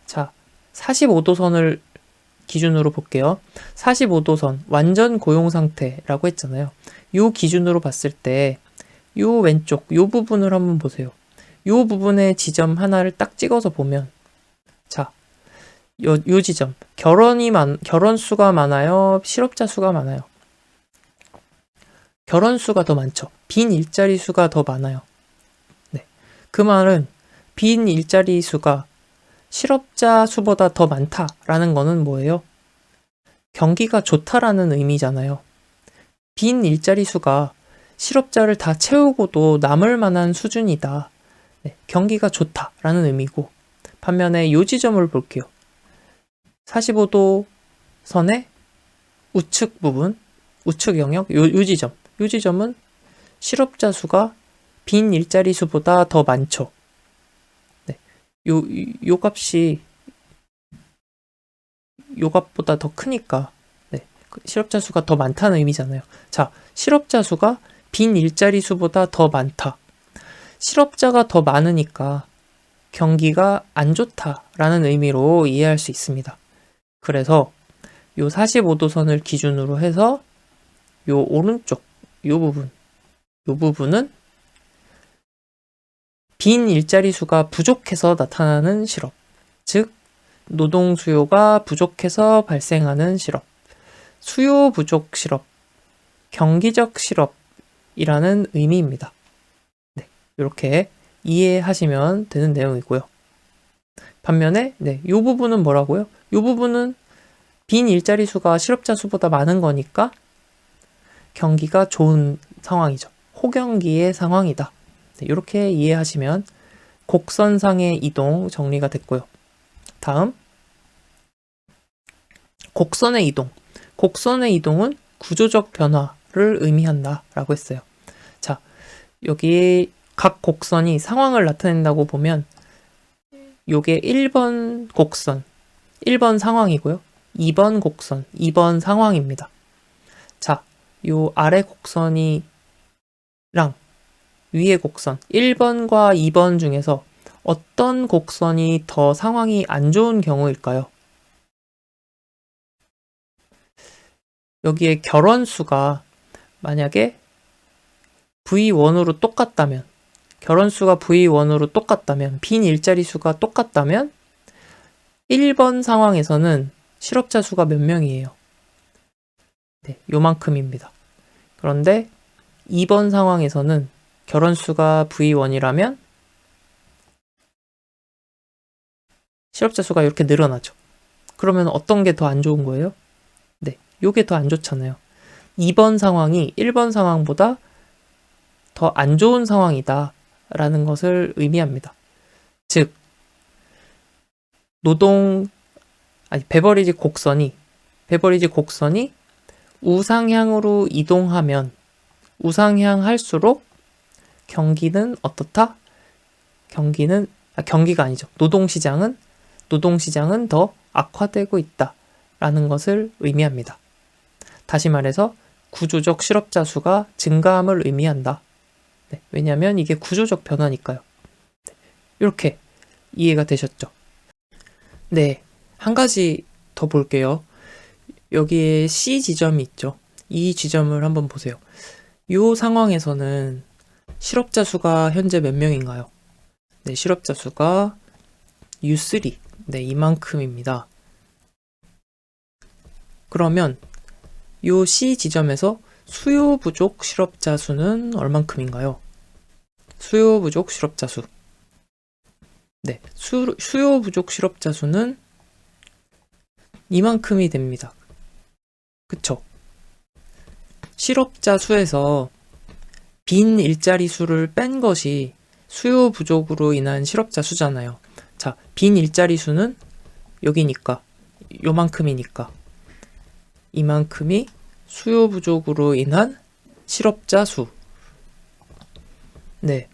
자, 45도 선을 기준으로 볼게요. 45도 선, 완전 고용 상태라고 했잖아요. 요 기준으로 봤을 때 요 왼쪽, 요 부분을 한번 보세요. 요 부분의 지점 하나를 딱 찍어서 보면, 자, 요 지점, 결혼 수가 많아요? 실업자 수가 많아요? 결혼 수가 더 많죠. 빈 일자리 수가 더 많아요. 네. 그 말은 빈 일자리 수가 실업자 수보다 더 많다라는 거는 뭐예요? 경기가 좋다라는 의미잖아요. 빈 일자리 수가 실업자를 다 채우고도 남을 만한 수준이다. 네, 경기가 좋다라는 의미고, 반면에 이 지점을 볼게요. 45도 선의 우측 부분, 우측 영역, 요 지점은 실업자 수가 빈 일자리 수보다 더 많죠. 네, 요 값이 요 값보다 더 크니까, 네, 실업자 수가 더 많다는 의미잖아요. 자, 실업자 수가 빈 일자리 수보다 더 많다. 실업자가 더 많으니까 경기가 안 좋다라는 의미로 이해할 수 있습니다. 그래서 요 45도 선을 기준으로 해서 요 오른쪽 요 부분은 빈 일자리 수가 부족해서 나타나는 실업, 즉 노동 수요가 부족해서 발생하는 실업, 수요 부족 실업, 경기적 실업이라는 의미입니다. 네, 이렇게 이해하시면 되는 내용이고요. 반면에 이 부분은 뭐라고요? 이 부분은 빈 일자리 수가 실업자 수보다 많은 거니까 경기가 좋은 상황이죠. 호경기의 상황이다. 네, 이렇게 이해하시면 곡선상의 이동 정리가 됐고요. 다음, 곡선의 이동. 곡선의 이동은 구조적 변화를 의미한다 라고 했어요. 자, 여기 각 곡선이 상황을 나타낸다고 보면 요게 1번 곡선, 1번 상황이고요. 2번 곡선, 2번 상황입니다. 자, 요 아래 곡선이랑 위의 곡선 1번과 2번 중에서 어떤 곡선이 더 상황이 안 좋은 경우일까요? 여기에 결원수가 만약에 V1으로 똑같다면, 결원수가 V1으로 똑같다면, 빈 일자리 수가 똑같다면 1번 상황에서는 실업자 수가 몇 명이에요? 네, 요만큼입니다. 그런데 2번 상황에서는 결원수가 V1이라면 실업자 수가 이렇게 늘어나죠. 그러면 어떤 게 더 안 좋은 거예요? 네, 요게 더 안 좋잖아요. 2번 상황이 1번 상황보다 더 안 좋은 상황이다 라는 것을 의미합니다. 즉, 베버리지 곡선이 우상향으로 이동하면 우상향 할수록 경기는 어떻다? 경기가 아니죠. 노동시장은 더 악화되고 있다 라는 것을 의미합니다. 다시 말해서 구조적 실업자 수가 증가함을 의미한다. 네, 왜냐하면 이게 구조적 변화니까요. 네, 이렇게 이해가 되셨죠? 네, 한 가지 더 볼게요. 여기에 C 지점이 있죠. 이 지점을 한번 보세요. 이 상황에서는 실업자 수가 현재 몇 명인가요? 네, 실업자 수가 U3, 네, 이만큼입니다. 그러면 이 C 지점에서 수요 부족 실업자 수는 얼만큼인가요? 수요 부족 실업자 수. 네, 수요 부족 실업자 수는 이만큼이 됩니다. 그쵸? 실업자 수에서 빈 일자리 수를 뺀 것이 수요 부족으로 인한 실업자 수잖아요. 자, 빈 일자리 수는 여기니까, 요만큼이니까. 이만큼이 수요 부족으로 인한 실업자 수. 네.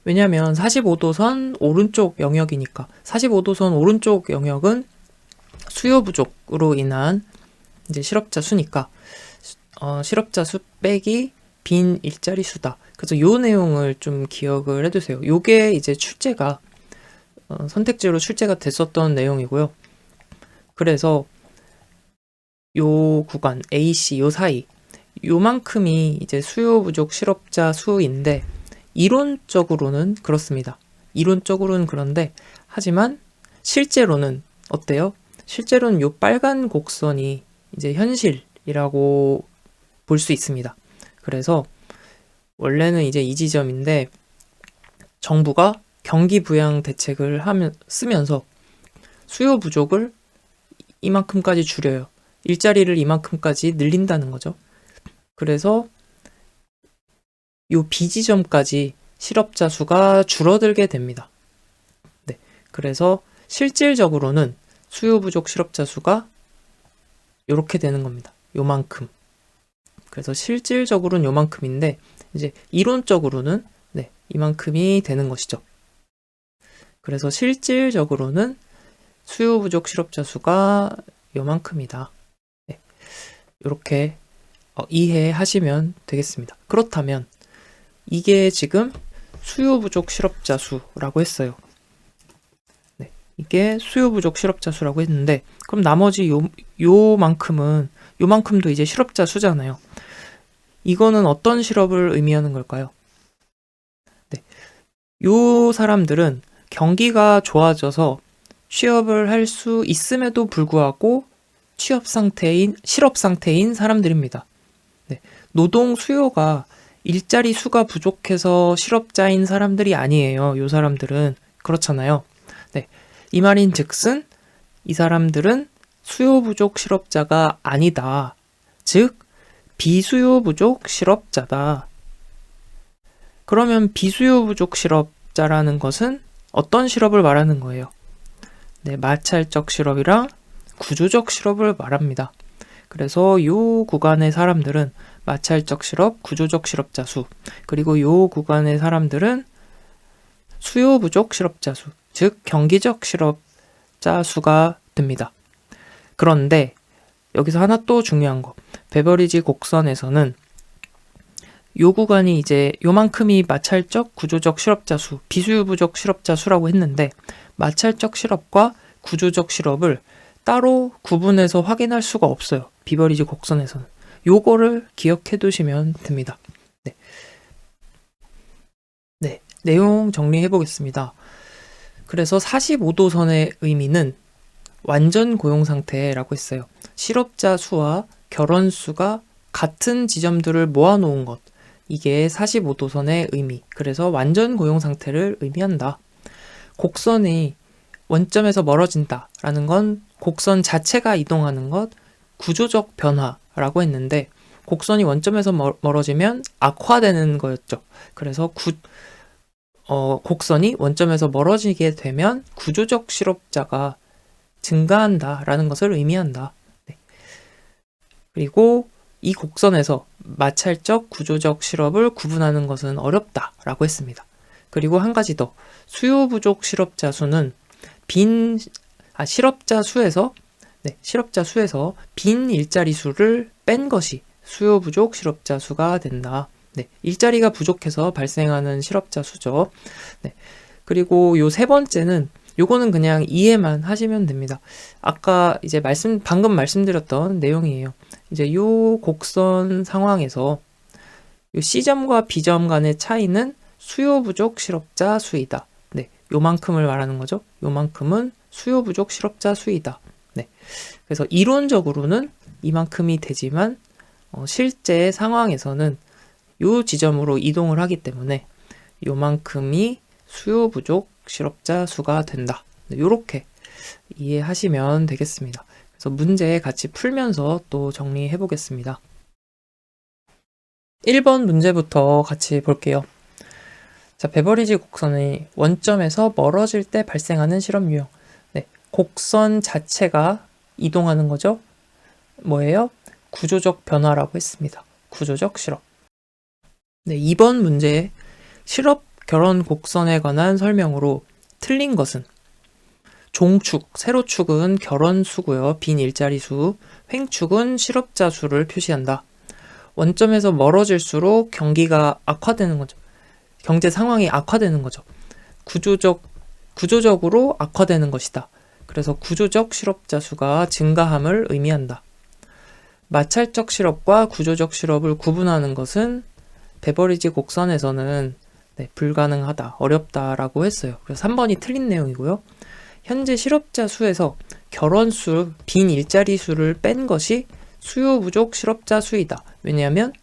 왜냐면 45도선 오른쪽 영역이니까 45도선 오른쪽 영역은 수요 부족으로 인한 이제 실업자 수니까 실업자 수 빼기 빈 일자리 수다. 그래서 요 내용을 좀 기억을 해두세요. 요게 이제 출제가 선택지로 출제가 됐었던 내용이고요. 그래서 요 구간 AC 요 사이 요만큼이 이제 수요 부족 실업자 수인데 이론적으로는 그렇습니다. 이론적으로는 그런데 하지만 실제로는 어때요? 실제로는 요 빨간 곡선이 이제 현실이라고 볼 수 있습니다. 그래서 원래는 이제 이 지점인데 정부가 경기 부양 대책을 쓰면서 수요 부족을 이만큼까지 줄여요. 일자리를 이만큼까지 늘린다는 거죠. 그래서 요 B지점까지 실업자 수가 줄어들게 됩니다. 네, 그래서 실질적으로는 수요 부족 실업자 수가 요렇게 되는 겁니다. 요만큼. 그래서 실질적으로는 요만큼인데 이제 이론적으로는 네, 이만큼이 되는 것이죠. 그래서 실질적으로는 수요 부족 실업자 수가 요만큼이다. 네, 이렇게 이해하시면 되겠습니다. 그렇다면 이게 지금 수요 부족 실업자 수라고 했어요. 네, 이게 수요 부족 실업자 수라고 했는데 그럼 나머지 요만큼도 이제 실업자 수잖아요. 이거는 어떤 실업을 의미하는 걸까요? 네, 요 사람들은 경기가 좋아져서 취업을 할 수 있음에도 불구하고 실업 상태인 사람들입니다. 네, 노동 수요가 일자리 수가 부족해서 실업자인 사람들이 아니에요. 요 사람들은 그렇잖아요. 네, 이 말인 즉슨 이 사람들은 수요 부족 실업자가 아니다. 즉 비수요 부족 실업자다. 그러면 비수요 부족 실업자라는 것은 어떤 실업을 말하는 거예요? 네, 마찰적 실업이랑 구조적 실업을 말합니다. 그래서 요 구간의 사람들은 마찰적 실업, 구조적 실업자 수, 그리고 요 구간의 사람들은 수요 부족 실업자 수, 즉 경기적 실업자 수가 됩니다. 그런데 여기서 하나 또 중요한 거, 베버리지 곡선에서는 요 구간이 이제 요만큼이 마찰적 구조적 실업자 수, 비수요부족 실업자 수라고 했는데 마찰적 실업과 구조적 실업을 따로 구분해서 확인할 수가 없어요. 비버리지 곡선에서는. 요거를 기억해 두시면 됩니다. 네. 네. 내용 정리해 보겠습니다. 그래서 45도선의 의미는 완전 고용 상태라고 했어요. 실업자 수와 결혼 수가 같은 지점들을 모아놓은 것. 이게 45도선의 의미. 그래서 완전 고용 상태를 의미한다. 곡선이 원점에서 멀어진다 라는 건 곡선 자체가 이동하는 것, 구조적 변화라고 했는데 곡선이 원점에서 멀어지면 악화되는 거였죠. 그래서 곡선이 원점에서 멀어지게 되면 구조적 실업자가 증가한다 라는 것을 의미한다. 네. 그리고 이 곡선에서 마찰적 구조적 실업을 구분하는 것은 어렵다 라고 했습니다. 그리고 한 가지 더, 수요 부족 실업자 수는 실업자 수에서 빈 일자리 수를 뺀 것이 수요 부족 실업자 수가 된다. 네, 일자리가 부족해서 발생하는 실업자 수죠. 네, 그리고 요 세 번째는 요거는 그냥 이해만 하시면 됩니다. 아까 이제 방금 말씀드렸던 내용이에요. 이제 요 곡선 상황에서 요 C점과 B점 간의 차이는 수요 부족 실업자 수이다. 네, 요만큼을 말하는 거죠. 요만큼은 수요 부족 실업자 수이다. 네, 그래서 이론적으로는 이만큼이 되지만 실제 상황에서는 요 지점으로 이동을 하기 때문에 요만큼이 수요 부족 실업자 수가 된다. 이렇게 이해하시면 되겠습니다. 그래서 문제 같이 풀면서 또 정리해 보겠습니다. 1번 문제부터 같이 볼게요. 자, 베버리지 곡선의 원점에서 멀어질 때 발생하는 실험 유형. 네, 곡선 자체가 이동하는 거죠. 뭐예요? 구조적 변화라고 했습니다. 구조적 실업. 네, 2번 문제의 실업 결혼 곡선에 관한 설명으로 틀린 것은 종축, 세로축은 결혼 수고요. 빈 일자리 수, 횡축은 실업자 수를 표시한다. 원점에서 멀어질수록 경기가 악화되는 거죠. 경제 상황이 악화되는 거죠. 구조적으로 악화되는 것이다. 그래서 구조적 실업자 수가 증가함을 의미한다. 마찰적 실업과 구조적 실업을 구분하는 것은 베버리지 곡선에서는 불가능하다, 어렵다라고 했어요. 그래서 3번이 틀린 내용이고요. 현재 실업자 수에서 결혼 수, 빈 일자리 수를 뺀 것이 수요 부족 실업자 수이다. 왜냐하면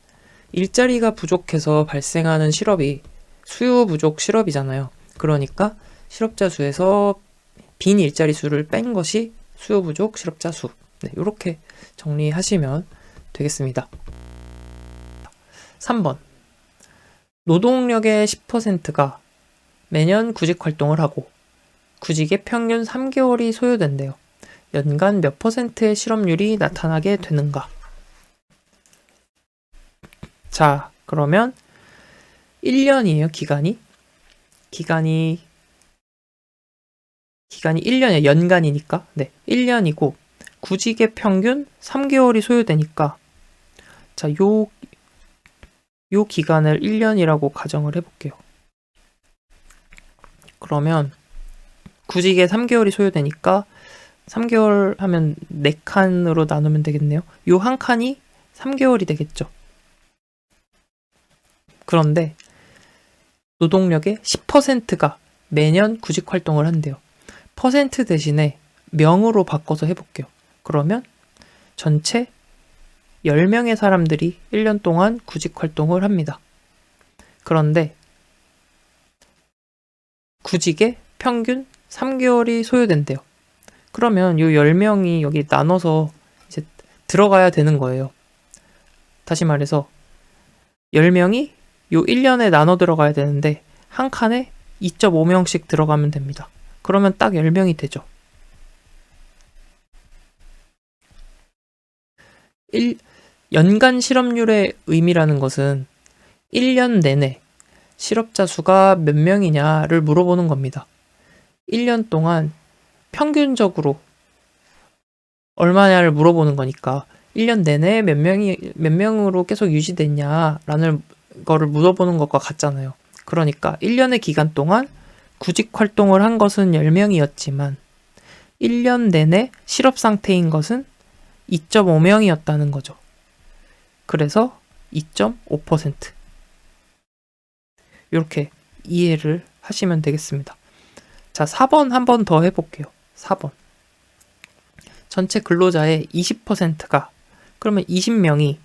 일자리가 부족해서 발생하는 실업이 수요 부족 실업이잖아요. 그러니까 실업자 수에서 빈 일자리 수를 뺀 것이 수요 부족 실업자 수. 네, 이렇게 정리하시면 되겠습니다. 3번. 노동력의 10%가 매년 구직 활동을 하고 구직의 평균 3개월이 소요된대요. 연간 몇 %의 실업률이 나타나게 되는가? 자, 그러면 1년이에요, 기간이 1년이에요, 연간이니까. 네, 1년이고 구직의 평균 3개월이 소요되니까 자, 요 기간을 1년이라고 가정을 해볼게요. 그러면 구직에 3개월이 소요되니까 3개월 하면 4칸으로 나누면 되겠네요. 요 한 칸이 3개월이 되겠죠. 그런데 노동력의 10%가 매년 구직 활동을 한대요. 퍼센트 대신에 명으로 바꿔서 해볼게요. 그러면 전체 10명의 사람들이 1년 동안 구직 활동을 합니다. 그런데 구직에 평균 3개월이 소요된대요. 그러면 이 10명이 여기 나눠서 이제 들어가야 되는 거예요. 다시 말해서 10명이 요 1년에 나눠 들어가야 되는데 한 칸에 2.5명씩 들어가면 됩니다. 그러면 딱 10명이 되죠. 연간 실업률의 의미라는 것은 1년 내내 실업자 수가 몇 명이냐를 물어보는 겁니다. 1년 동안 평균적으로 얼마냐를 물어보는 거니까 1년 내내 몇 명으로 계속 유지됐냐라는 거를 물어보는 것과 같잖아요. 그러니까 1년의 기간 동안 구직 활동을 한 것은 10명이었지만 1년 내내 실업 상태인 것은 2.5명이었다는 거죠. 그래서 2.5%. 이렇게 이해를 하시면 되겠습니다. 자, 4번 한 번 더 해볼게요. 4번. 전체 근로자의 20%가, 그러면 20명이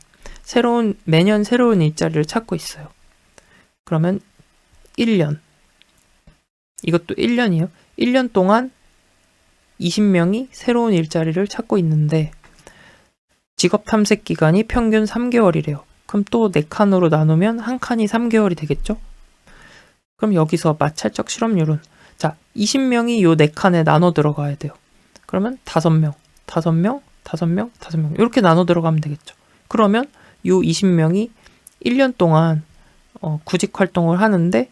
매년 새로운 일자리를 찾고 있어요. 그러면 1년. 이것도 1년이에요. 1년 동안 20명이 새로운 일자리를 찾고 있는데 직업 탐색 기간이 평균 3개월이래요. 그럼 또 4칸으로 나누면 한 칸이 3개월이 되겠죠? 그럼 여기서 마찰적 실업률은, 자, 20명이 요 4칸에 나눠 들어가야 돼요. 그러면 5명, 5명, 5명, 5명 이렇게 나눠 들어가면 되겠죠. 그러면 요 20명이 1년 동안 구직 활동을 하는데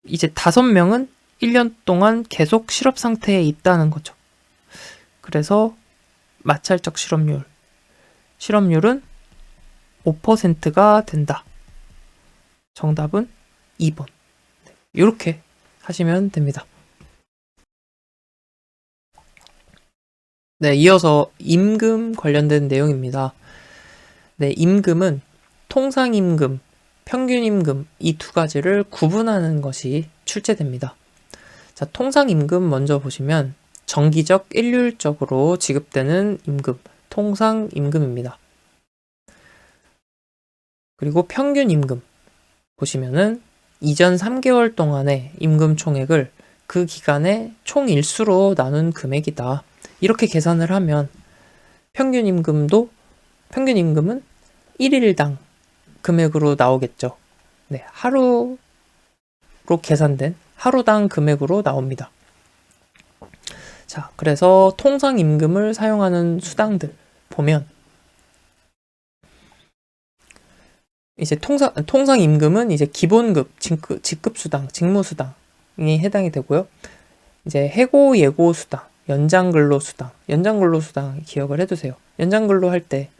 이제 5명은 1년 동안 계속 실업 상태에 있다는 거죠. 그래서 마찰적 실업률은 5%가 된다. 정답은 2번. 이렇게 하시면 됩니다. 네, 이어서 임금 관련된 내용입니다. 네, 임금은 통상임금, 평균임금 이 두 가지를 구분하는 것이 출제됩니다. 자, 통상임금 먼저 보시면 정기적 일률적으로 지급되는 임금, 통상임금입니다. 그리고 평균임금 보시면은 이전 3개월 동안의 임금 총액을 그 기간의 총일수로 나눈 금액이다. 이렇게 계산을 하면 평균임금은 1일당 금액으로 나오겠죠. 네, 하루로 계산된 하루당 금액으로 나옵니다. 자, 그래서 통상임금을 사용하는 수당들 보면 이제 통상임금은 이제 기본급, 직급수당, 직무수당이 해당이 되고요. 이제 해고, 예고수당, 연장근로수당 기억을 해두세요. 연장근로 할 때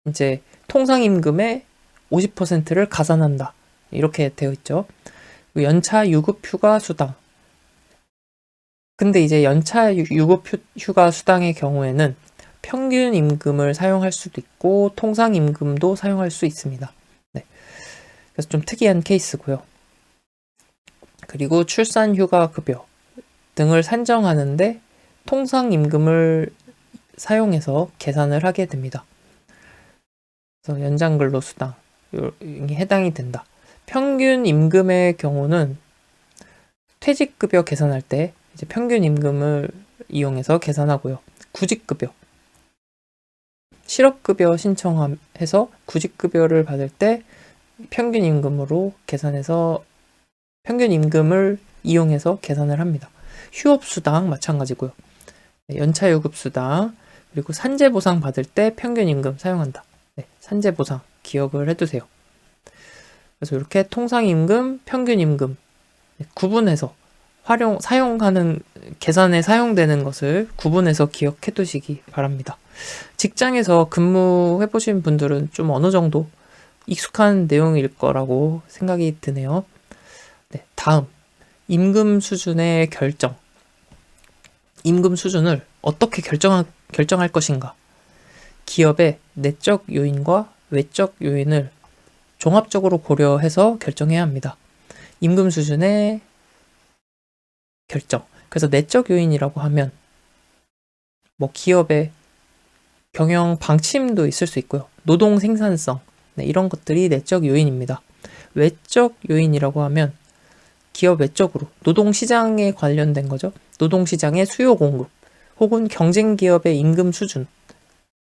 이제 통상임금의 50%를 가산한다. 이렇게 되어 있죠. 연차 유급휴가 수당. 근데 이제 연차 유급휴가 수당의 경우에는 평균 임금을 사용할 수도 있고 통상임금도 사용할 수 있습니다. 네. 그래서 좀 특이한 케이스고요. 그리고 출산휴가급여 등을 산정하는데 통상임금을 사용해서 계산을 하게 됩니다. 그래서 연장근로수당이 해당이 된다. 평균 임금의 경우는 퇴직급여 계산할 때 이제 평균 임금을 이용해서 계산하고요. 구직급여, 실업급여 신청해서 구직급여를 받을 때 평균 임금으로 계산해서 평균 임금을 이용해서 계산을 합니다. 휴업수당 마찬가지고요. 연차유급수당 그리고 산재보상 받을 때 평균 임금 사용한다. 네, 산재보상 기억을 해두세요. 그래서 이렇게 통상임금, 평균임금 구분해서 사용하는 계산에 사용되는 것을 구분해서 기억해 두시기 바랍니다. 직장에서 근무해 보신 분들은 좀 어느 정도 익숙한 내용일 거라고 생각이 드네요. 네, 다음 임금 수준의 결정. 임금 수준을 어떻게 결정할 것인가? 기업의 내적 요인과 외적 요인을 종합적으로 고려해서 결정해야 합니다. 임금 수준의 결정. 그래서 내적 요인이라고 하면 뭐 기업의 경영 방침도 있을 수 있고요. 노동 생산성. 네, 이런 것들이 내적 요인입니다. 외적 요인이라고 하면 기업 외적으로 노동시장에 관련된 거죠. 노동시장의 수요 공급 혹은 경쟁 기업의 임금 수준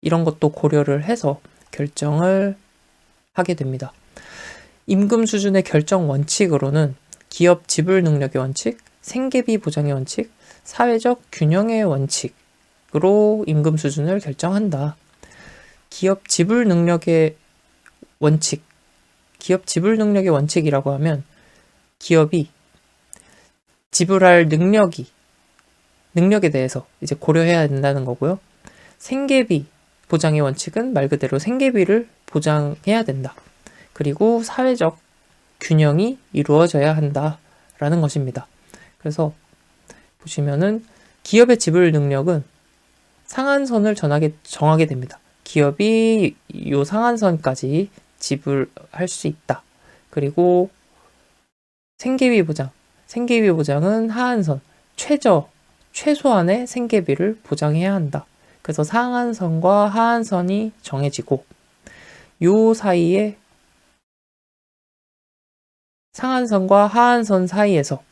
이런 것도 고려를 해서 결정을 하게 됩니다. 임금 수준의 결정 원칙으로는 기업 지불 능력의 원칙, 생계비 보장의 원칙, 사회적 균형의 원칙으로 임금 수준을 결정한다. 기업 지불 능력의 원칙이라고 하면 기업이 지불할 능력에 대해서 이제 고려해야 된다는 거고요. 생계비 보장의 원칙은 말 그대로 생계비를 보장해야 된다. 그리고 사회적 균형이 이루어져야 한다라는 것입니다. 그래서 보시면은 기업의 지불 능력은 상한선을 정하게 됩니다. 기업이 이 상한선까지 지불할 수 있다. 그리고 생계비 보장은 하한선, 최소한의 생계비를 보장해야 한다. 그래서 상한선과 하한선이 정해지고 요 사이에 상한선과 하한선 사이에서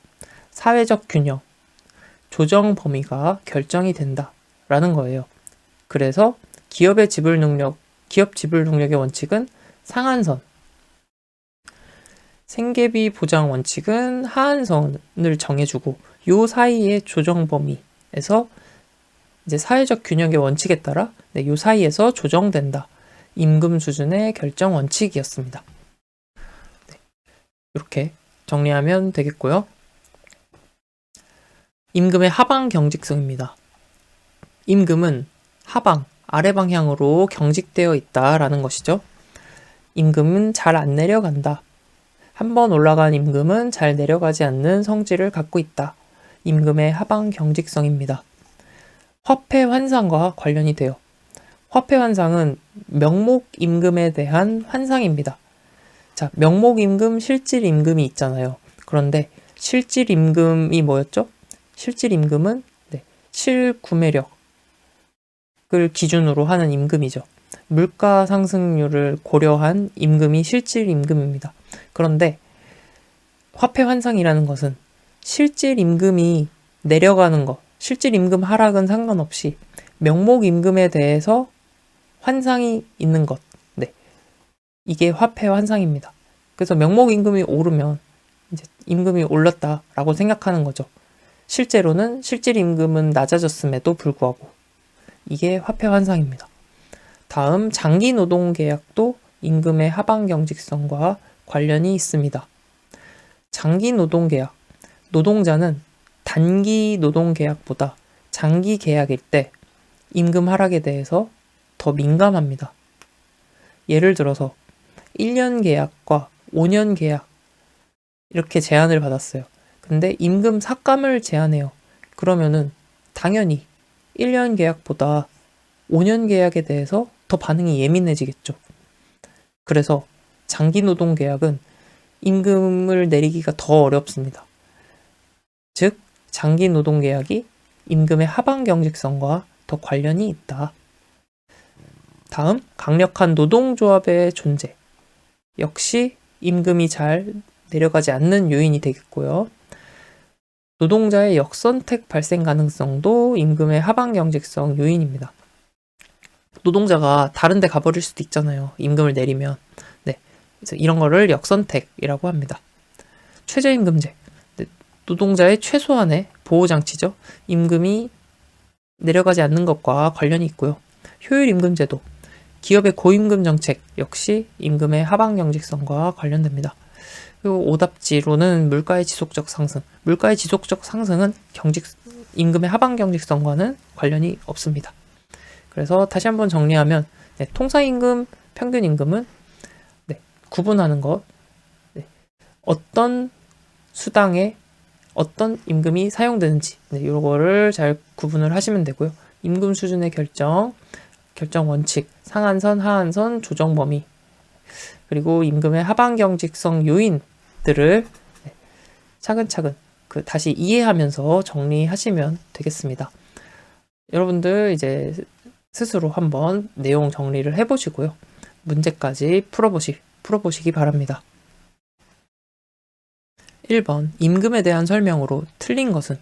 사회적 균형, 조정 범위가 결정이 된다라는 거예요. 그래서 기업 지불 능력의 원칙은 상한선, 생계비 보장 원칙은 하한선을 정해주고 요 사이의 조정 범위에서 이제 사회적 균형의 원칙에 따라 요 사이에서 조정된다. 임금 수준의 결정 원칙이었습니다. 이렇게 정리하면 되겠고요. 임금의 하방 경직성입니다. 임금은 하방, 아래 방향으로 경직되어 있다라는 것이죠. 임금은 잘 안 내려간다. 한번 올라간 임금은 잘 내려가지 않는 성질을 갖고 있다. 임금의 하방 경직성입니다. 화폐 환상과 관련이 돼요. 화폐 환상은 명목 임금에 대한 환상입니다. 자, 명목 임금, 실질 임금이 있잖아요. 그런데 실질 임금이 뭐였죠? 실질 임금은 실구매력을 기준으로 하는 임금이죠. 물가 상승률을 고려한 임금이 실질 임금입니다. 그런데 화폐 환상이라는 것은 실질 임금이 내려가는 것, 실질 임금 하락은 상관없이 명목 임금에 대해서 환상이 있는 것. 이게 화폐 환상입니다. 그래서 명목 임금이 오르면 이제 임금이 올랐다라고 생각하는 거죠. 실제로는 실질 임금은 낮아졌음에도 불구하고 이게 화폐 환상입니다. 다음 장기 노동 계약도 임금의 하방 경직성과 관련이 있습니다. 장기 노동 계약, 노동자는 단기 노동 계약보다 장기 계약일 때 임금 하락에 대해서 더 민감합니다. 예를 들어서 1년 계약과 5년 계약 이렇게 제안을 받았어요. 근데 임금 삭감을 제안해요. 그러면은 당연히 1년 계약보다 5년 계약에 대해서 더 반응이 예민해지겠죠. 그래서 장기 노동 계약은 임금을 내리기가 더 어렵습니다. 즉, 장기 노동 계약이 임금의 하방 경직성과 더 관련이 있다. 다음, 강력한 노동조합의 존재. 역시 임금이 잘 내려가지 않는 요인이 되겠고요. 노동자의 역선택 발생 가능성도 임금의 하방 경직성 요인입니다. 노동자가 다른 데 가버릴 수도 있잖아요. 임금을 내리면. 그래서 이런 거를 역선택이라고 합니다. 최저임금제. 노동자의 최소한의 보호장치죠. 임금이 내려가지 않는 것과 관련이 있고요. 효율임금제도. 기업의 고임금 정책 역시 임금의 하방 경직성과 관련됩니다. 그리고 오답지로는 물가의 지속적 상승. 물가의 지속적 상승은 임금의 하방 경직성과는 관련이 없습니다. 그래서 다시 한번 정리하면 통상임금, 평균임금은 구분하는 것, 어떤 수당에 어떤 임금이 사용되는지 이거를 잘 구분을 하시면 되고요. 임금 수준의 결정 원칙, 상한선, 하한선, 조정 범위, 그리고 임금의 하방 경직성 요인들을 차근차근 다시 이해하면서 정리하시면 되겠습니다. 여러분들 이제 스스로 한번 내용 정리를 해보시고요. 문제까지 풀어보시기 바랍니다. 1번, 임금에 대한 설명으로 틀린 것은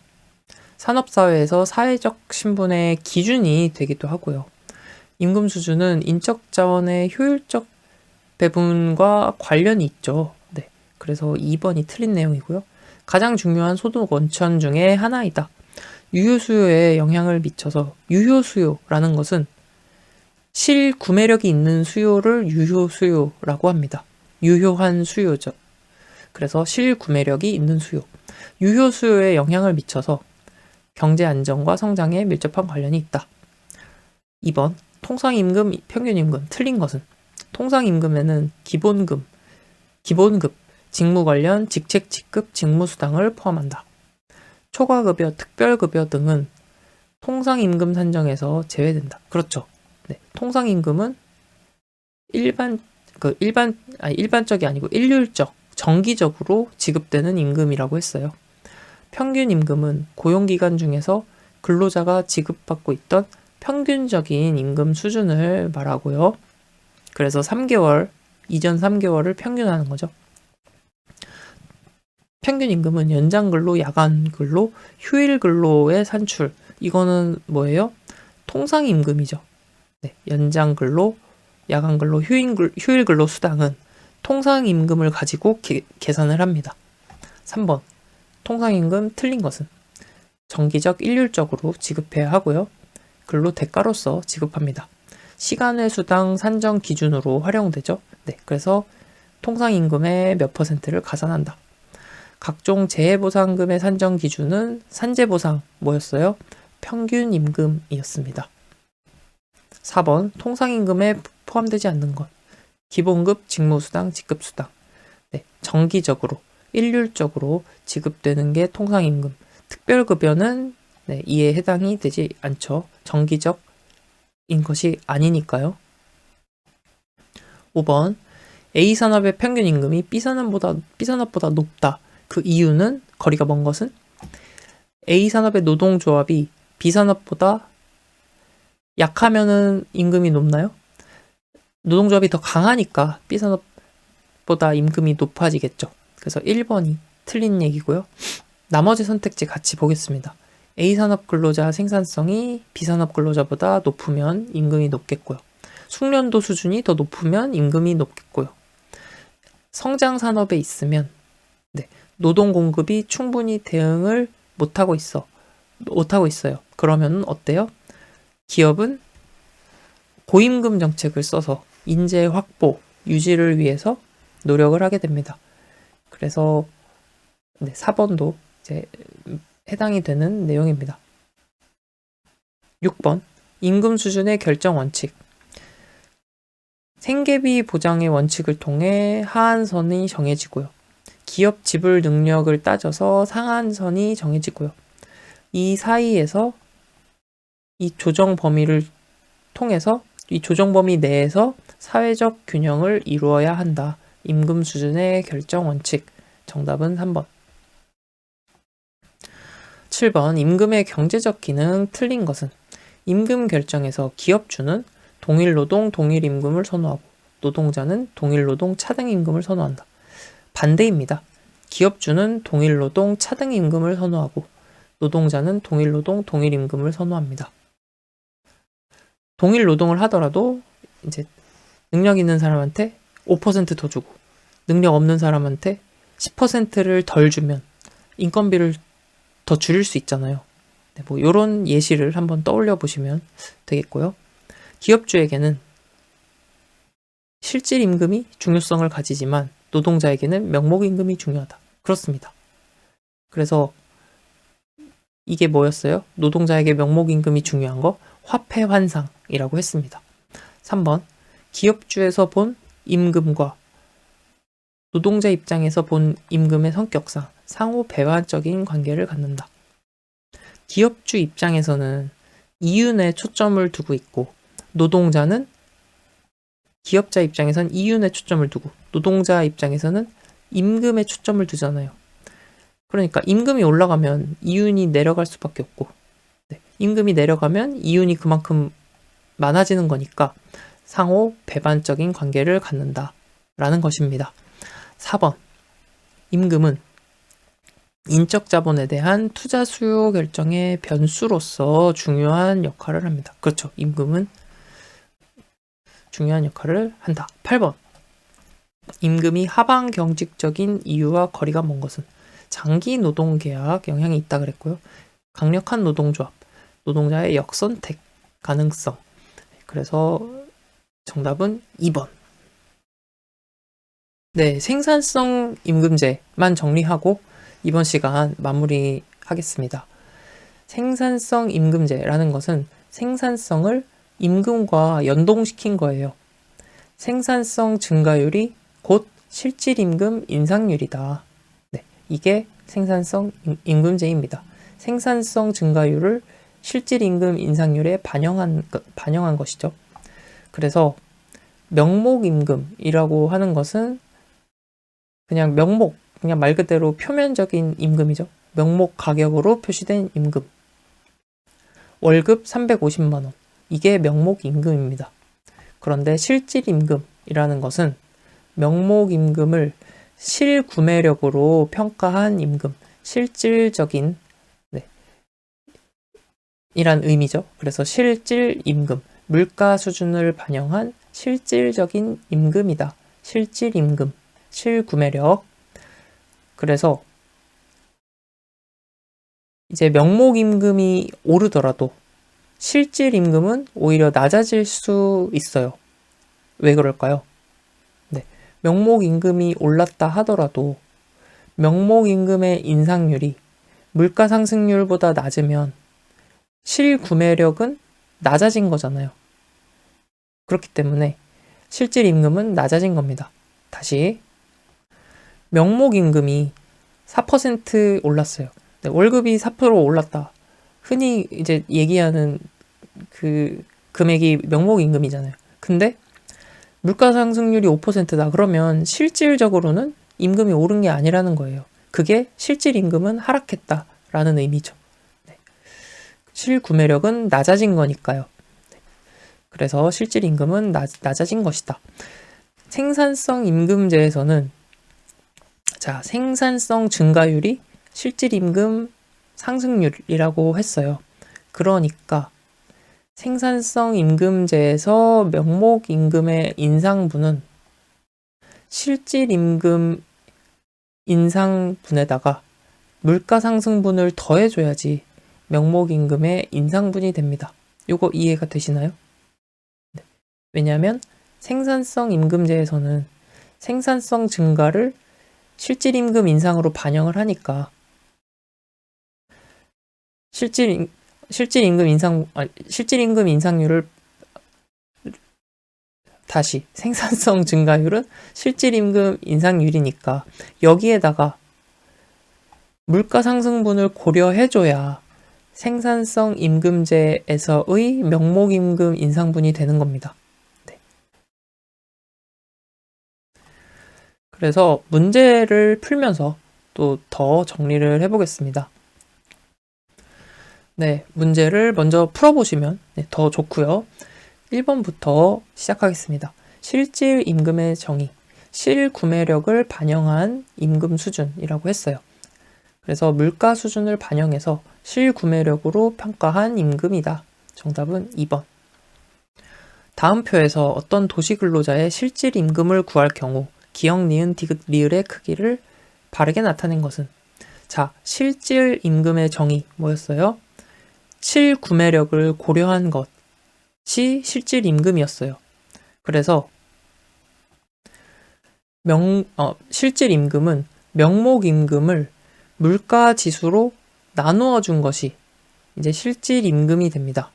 산업사회에서 사회적 신분의 기준이 되기도 하고요. 임금 수준은 인적 자원의 효율적 배분과 관련이 있죠. 그래서 2번이 틀린 내용이고요. 가장 중요한 소득 원천 중에 하나이다. 유효 수요에 영향을 미쳐서 유효 수요라는 것은 실구매력이 있는 수요를 유효 수요라고 합니다. 유효한 수요죠. 그래서 실구매력이 있는 수요. 유효 수요에 영향을 미쳐서 경제 안정과 성장에 밀접한 관련이 있다. 2번, 통상임금, 평균임금. 틀린 것은 통상임금에는 기본급, 직무 관련 직책, 직급, 직무수당을 포함한다. 초과급여, 특별급여 등은 통상임금 산정에서 제외된다. 그렇죠. 네, 통상임금은 일반적이 아니고 일률적, 정기적으로 지급되는 임금이라고 했어요. 평균임금은 고용기간 중에서 근로자가 지급받고 있던 평균적인 임금 수준을 말하고요. 그래서 3개월, 이전 3개월을 평균하는 거죠. 평균임금은 연장근로, 야간근로, 휴일근로의 산출. 이거는 뭐예요? 통상임금이죠. 네, 연장근로, 야간근로, 휴일근로 수당은 통상임금을 가지고 계산을 합니다. 3번. 통상임금 틀린 것은 정기적 일률적으로 지급해야 하고요. 근로 대가로서 지급합니다. 시간외 수당 산정 기준으로 활용되죠. 네, 그래서 통상임금의 몇 %를 가산한다. 각종 재해보상금의 산정 기준은 산재보상 뭐였어요? 평균임금이었습니다. 4번 통상임금에 포함되지 않는 것. 기본급, 직무수당, 직급수당. 네, 정기적으로, 일률적으로 지급되는 게 통상임금. 특별급여는 네, 이에 해당이 되지 않죠. 정기적인 것이 아니니까요. 5번 A산업의 평균임금이 B산업보다 높다. 그 이유는 거리가 먼 것은 A산업의 노동조합이 B산업보다 약하면은 임금이 높나요? 노동조합이 더 강하니까 B산업보다 임금이 높아지겠죠. 그래서 1번이 틀린 얘기고요. 나머지 선택지 같이 보겠습니다. A산업 근로자 생산성이 B산업 근로자보다 높으면 임금이 높겠고요. 숙련도 수준이 더 높으면 임금이 높겠고요. 성장산업에 있으면 노동 공급이 충분히 대응을 못하고 있어요. 그러면 어때요? 기업은 고임금 정책을 써서 인재 확보, 유지를 위해서 노력을 하게 됩니다. 그래서 4번도 이제 해당이 되는 내용입니다. 6번 임금 수준의 결정 원칙. 생계비 보장의 원칙을 통해 하한선이 정해지고요. 기업 지불 능력을 따져서 상한선이 정해지고요. 이 사이에서 이 조정 범위를 통해서 이 조정 범위 내에서 사회적 균형을 이루어야 한다. 임금 수준의 결정 원칙. 정답은 3번. 7번 임금의 경제적 기능 틀린 것은 임금 결정에서 기업주는 동일노동 동일임금을 선호하고 노동자는 동일노동 차등임금을 선호한다. 반대입니다. 기업주는 동일노동 차등임금을 선호하고 노동자는 동일노동 동일임금을 선호합니다. 동일노동을 하더라도 이제 능력 있는 사람한테 5% 더 주고 능력 없는 사람한테 10%를 덜 주면 인건비를 더 줄일 수 있잖아요. 네, 뭐 이런 예시를 한번 떠올려 보시면 되겠고요. 기업주에게는 실질 임금이 중요성을 가지지만 노동자에게는 명목 임금이 중요하다. 그렇습니다. 그래서 이게 뭐였어요? 노동자에게 명목 임금이 중요한 거 화폐 환상이라고 했습니다. 3번 기업주에서 본 임금과 노동자 입장에서 본 임금의 성격상 상호 배반적인 관계를 갖는다. 기업주 입장에서는 이윤에 초점을 두고 있고 노동자는 기업자 입장에선 이윤에 초점을 두고 노동자 입장에서는 임금에 초점을 두잖아요. 그러니까 임금이 올라가면 이윤이 내려갈 수밖에 없고 임금이 내려가면 이윤이 그만큼 많아지는 거니까 상호 배반적인 관계를 갖는다라는 것입니다. 4번 임금은 인적 자본에 대한 투자 수요 결정의 변수로서 중요한 역할을 합니다. 그렇죠. 임금은 중요한 역할을 한다. 8번 임금이 하방 경직적인 이유와 거리가 먼 것은 장기 노동계약 영향이 있다 그랬고요. 강력한 노동조합, 노동자의 역선택 가능성. 그래서 정답은 2번. 네, 생산성 임금제만 정리하고 이번 시간 마무리하겠습니다. 생산성 임금제라는 것은 생산성을 임금과 연동시킨 거예요. 생산성 증가율이 곧 실질임금 인상률이다. 네, 이게 생산성 임금제입니다. 생산성 증가율을 실질임금 인상률에 반영한 것이죠. 그래서 명목임금이라고 하는 것은 그냥 그냥 말 그대로 표면적인 임금이죠. 명목 가격으로 표시된 임금. 월급 350만 원. 이게 명목임금입니다. 그런데 실질임금이라는 것은 명목임금을 실구매력으로 평가한 임금, 실질적인 이란 의미죠. 그래서 실질임금, 물가 수준을 반영한 실질적인 임금이다. 실질임금, 실구매력. 그래서 이제 명목임금이 오르더라도 실질임금은 오히려 낮아질 수 있어요. 왜 그럴까요? 네, 명목임금이 올랐다 하더라도 명목임금의 인상률이 물가 상승률보다 낮으면 실구매력은 낮아진 거잖아요. 그렇기 때문에 실질임금은 낮아진 겁니다. 다시 명목임금이 4% 올랐어요. 네, 월급이 4% 올랐다. 흔히 이제 얘기하는 그 금액이 명목임금이잖아요. 근데 물가 상승률이 5%다. 그러면 실질적으로는 임금이 오른 게 아니라는 거예요. 그게 실질임금은 하락했다라는 의미죠. 네. 실구매력은 낮아진 거니까요. 네. 그래서 실질임금은 낮아진 것이다. 생산성 임금제에서는 자, 생산성 증가율이 실질임금 상승률이라고 했어요. 그러니까 생산성 임금제에서 명목임금의 인상분은 실질임금 인상분에다가 물가상승분을 더해줘야지 명목임금의 인상분이 됩니다. 요거 이해가 되시나요? 네. 왜냐하면 생산성 임금제에서는 생산성 증가를 실질임금 인상으로 반영을 하니까 실질임금 인상률을 다시 생산성 증가율은 실질임금 인상률이니까 여기에다가 물가 상승분을 고려해줘야 생산성 임금제에서의 명목임금 인상분이 되는 겁니다. 네. 그래서 문제를 풀면서 또 더 정리를 해보겠습니다. 네, 문제를 먼저 풀어보시면 더 좋고요. 1번부터 시작하겠습니다. 실질 임금의 정의, 실구매력을 반영한 임금 수준이라고 했어요. 그래서 물가 수준을 반영해서 실구매력으로 평가한 임금이다. 정답은 2번. 다음 표에서 어떤 도시근로자의 실질 임금을 구할 경우 기역, 니은, 디귿, 리을의 크기를 바르게 나타낸 것은? 자, 실질 임금의 정의 뭐였어요? 실구매력을 고려한 것이 실질 임금이었어요. 그래서 실질 임금은 명목 임금을 물가 지수로 나누어 준 것이 이제 실질 임금이 됩니다.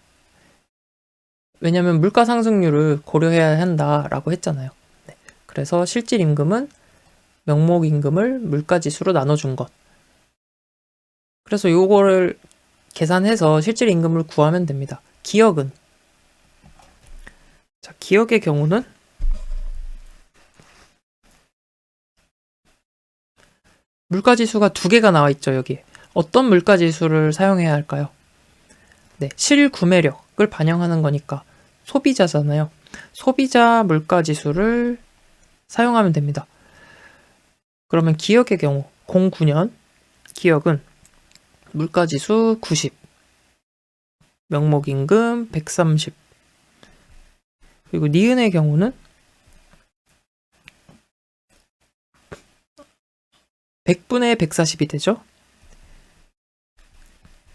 왜냐하면 물가 상승률을 고려해야 한다라고 했잖아요. 네. 그래서 실질 임금은 명목 임금을 물가 지수로 나눠준 것. 그래서 요거를 계산해서 실질 임금을 구하면 됩니다. 기역은? 자, 기역의 경우는 물가지수가 두 개가 나와 있죠, 여기에. 어떤 물가지수를 사용해야 할까요? 네, 실구매력을 반영하는 거니까 소비자잖아요. 소비자 물가지수를 사용하면 됩니다. 그러면 기역의 경우 09년 기역은 물가지수 90, 명목임금 130, 그리고 니은의 경우는 100분의 140이 되죠.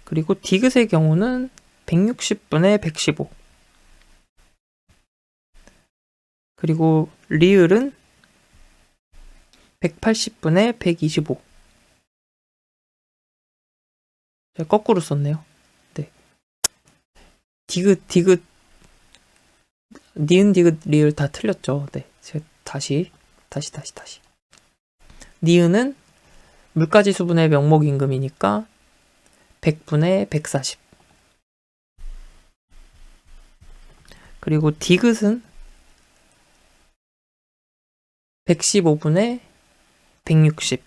그리고 디귿의 경우는 160분의 115. 그리고 리을은 180분의 125. 제가 거꾸로 썼네요. 네. 디귿 니은, 디귿, 리을 다 틀렸죠. 네. 제가 다시. 니은은 물가지수분의 명목임금이니까 100분의 140. 그리고 디귿은 115분의 160.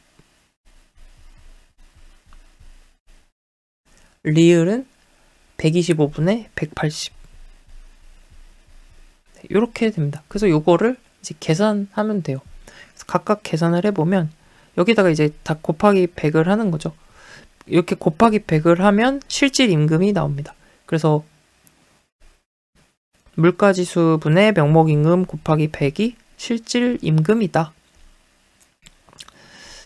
리을은 125분의 180. 이렇게 됩니다. 그래서 요거를 이제 계산하면 돼요. 그래서 각각 계산을 해보면 여기다가 이제 다 곱하기 100을 하는 거죠. 이렇게 곱하기 100을 하면 실질 임금이 나옵니다. 그래서 물가지수분의 명목임금 곱하기 100이 실질 임금이다.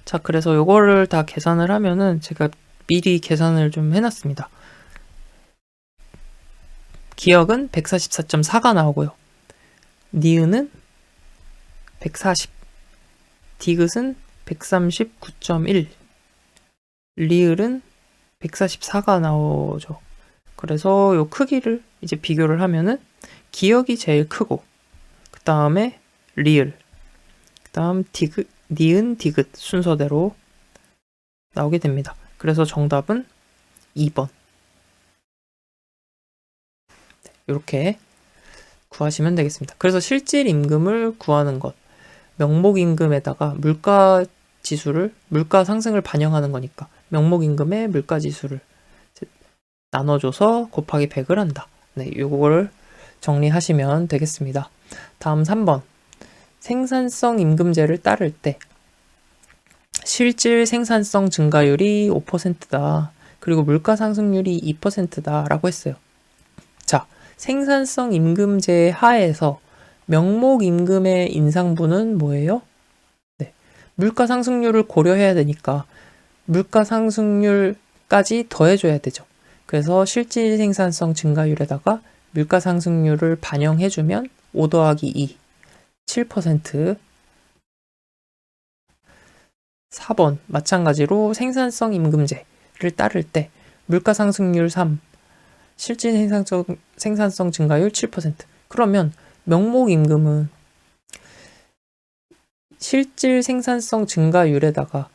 자, 그래서 요거를 다 계산을 하면은 제가 미리 계산을 좀 해놨습니다. 기역은 144.4가 나오고요. 니은은 140, 디귿은 139.1, 리을은 144가 나오죠. 그래서 요 크기를 이제 비교를 하면은 기역이 제일 크고, 그 다음에 리을, 그 다음 디귿, 니은, 디귿 순서대로 나오게 됩니다. 그래서 정답은 2번. 이렇게 구하시면 되겠습니다. 그래서 실질 임금을 구하는 것, 명목임금에다가 물가 지수를, 물가 상승을 반영하는 거니까 명목임금의 물가 지수를 나눠줘서 곱하기 100을 한다. 네, 요거를 정리하시면 되겠습니다. 다음 3번. 생산성 임금제를 따를 때 실질 생산성 증가율이 5%다. 그리고 물가 상승률이 2%다 라고 했어요. 자, 생산성 임금제 하에서 명목 임금의 인상분은 뭐예요? 네, 물가 상승률을 고려해야 되니까 물가 상승률까지 더해줘야 되죠. 그래서 실질 생산성 증가율에다가 물가 상승률을 반영해주면 5 더하기 2, 7%. 4번 마찬가지로 생산성 임금제를 따를 때 물가 상승률 3, 실질 생산성 증가율 7%. 그러면 명목 임금은 실질 생산성 증가율에다가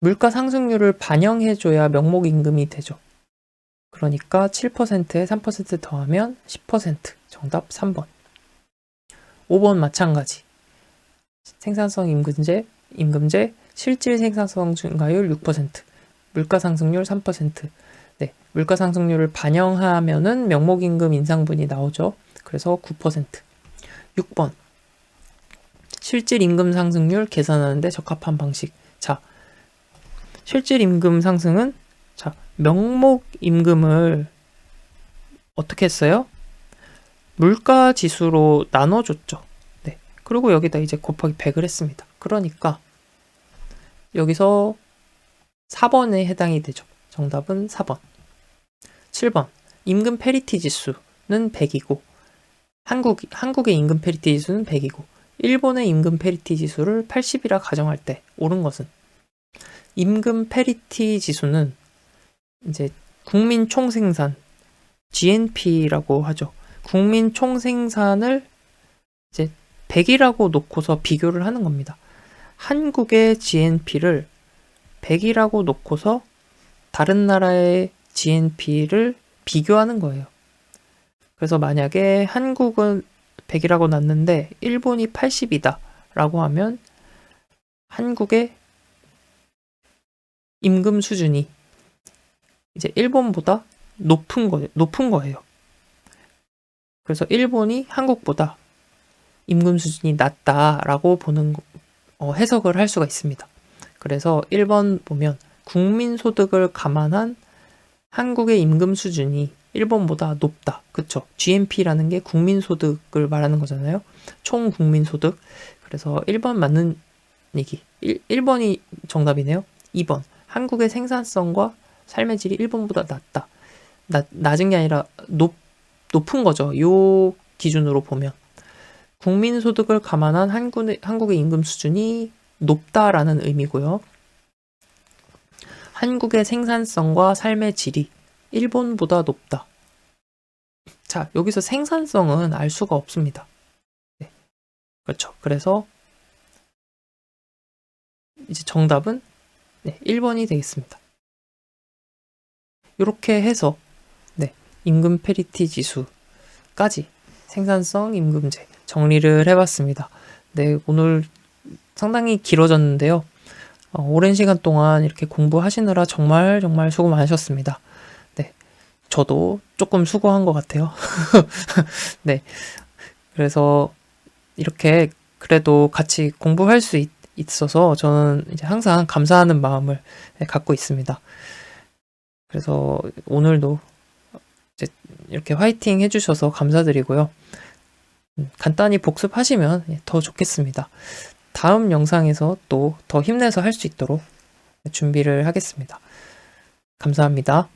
물가 상승률을 반영해줘야 명목 임금이 되죠. 그러니까 7%에 3% 더하면 10%. 정답 3번. 5번 마찬가지. 생산성 임금제 실질 생산성 증가율 6%, 물가 상승률 3%. 네, 물가 상승률을 반영하면은 명목임금 인상분이 나오죠. 그래서 9%. 6번. 실질 임금 상승률 계산하는데 적합한 방식. 자, 실질 임금 상승은 자, 명목 임금을 어떻게 했어요? 물가 지수로 나눠줬죠. 네. 그리고 여기다 이제 곱하기 100을 했습니다. 그러니까 여기서 4번에 해당이 되죠. 정답은 4번. 7번. 임금 페리티 지수는 100이고 한국의 임금 페리티 지수는 100이고 일본의 임금 페리티 지수를 80이라 가정할 때 옳은 것은 임금 페리티 지수는 이제 국민 총생산 GNP라고 하죠. 국민 총생산을 이제 100이라고 놓고서 비교를 하는 겁니다. 한국의 GNP를 100이라고 놓고서 다른 나라의 GNP를 비교하는 거예요. 그래서 만약에 한국은 100이라고 놨는데 일본이 80이다 라고 하면 한국의 임금 수준이 이제 일본보다 높은 거예요. 그래서 일본이 한국보다 임금 수준이 낮다라고 보는 해석을 할 수가 있습니다. 그래서 1번 보면 국민소득을 감안한 한국의 임금 수준이 일본보다 높다. 그쵸? GNP라는 게 국민소득을 말하는 거잖아요. 총 국민소득. 그래서 1번 맞는 얘기. 1번이 정답이네요. 2번. 한국의 생산성과 삶의 질이 일본보다 낮다. 낮은 게 아니라 높은 거죠. 요 기준으로 보면. 국민소득을 감안한 한국의 임금 수준이 높다라는 의미고요. 한국의 생산성과 삶의 질이 일본보다 높다. 자, 여기서 생산성은 알 수가 없습니다. 네, 그렇죠. 그래서 이제 정답은 1번이 되겠습니다. 이렇게 해서 임금 페리티 지수까지 생산성 임금제 정리를 해봤습니다. 네, 오늘 상당히 길어졌는데요. 오랜 시간 동안 이렇게 공부하시느라 정말 수고 많으셨습니다. 네, 저도 조금 수고한 것 같아요. 네, 그래서 이렇게 그래도 같이 공부할 수 있어서 저는 이제 항상 감사하는 마음을 갖고 있습니다. 그래서 오늘도 이제 이렇게 화이팅 해주셔서 감사드리고요. 간단히 복습하시면 더 좋겠습니다. 다음 영상에서 또 더 힘내서 할 수 있도록 준비를 하겠습니다. 감사합니다.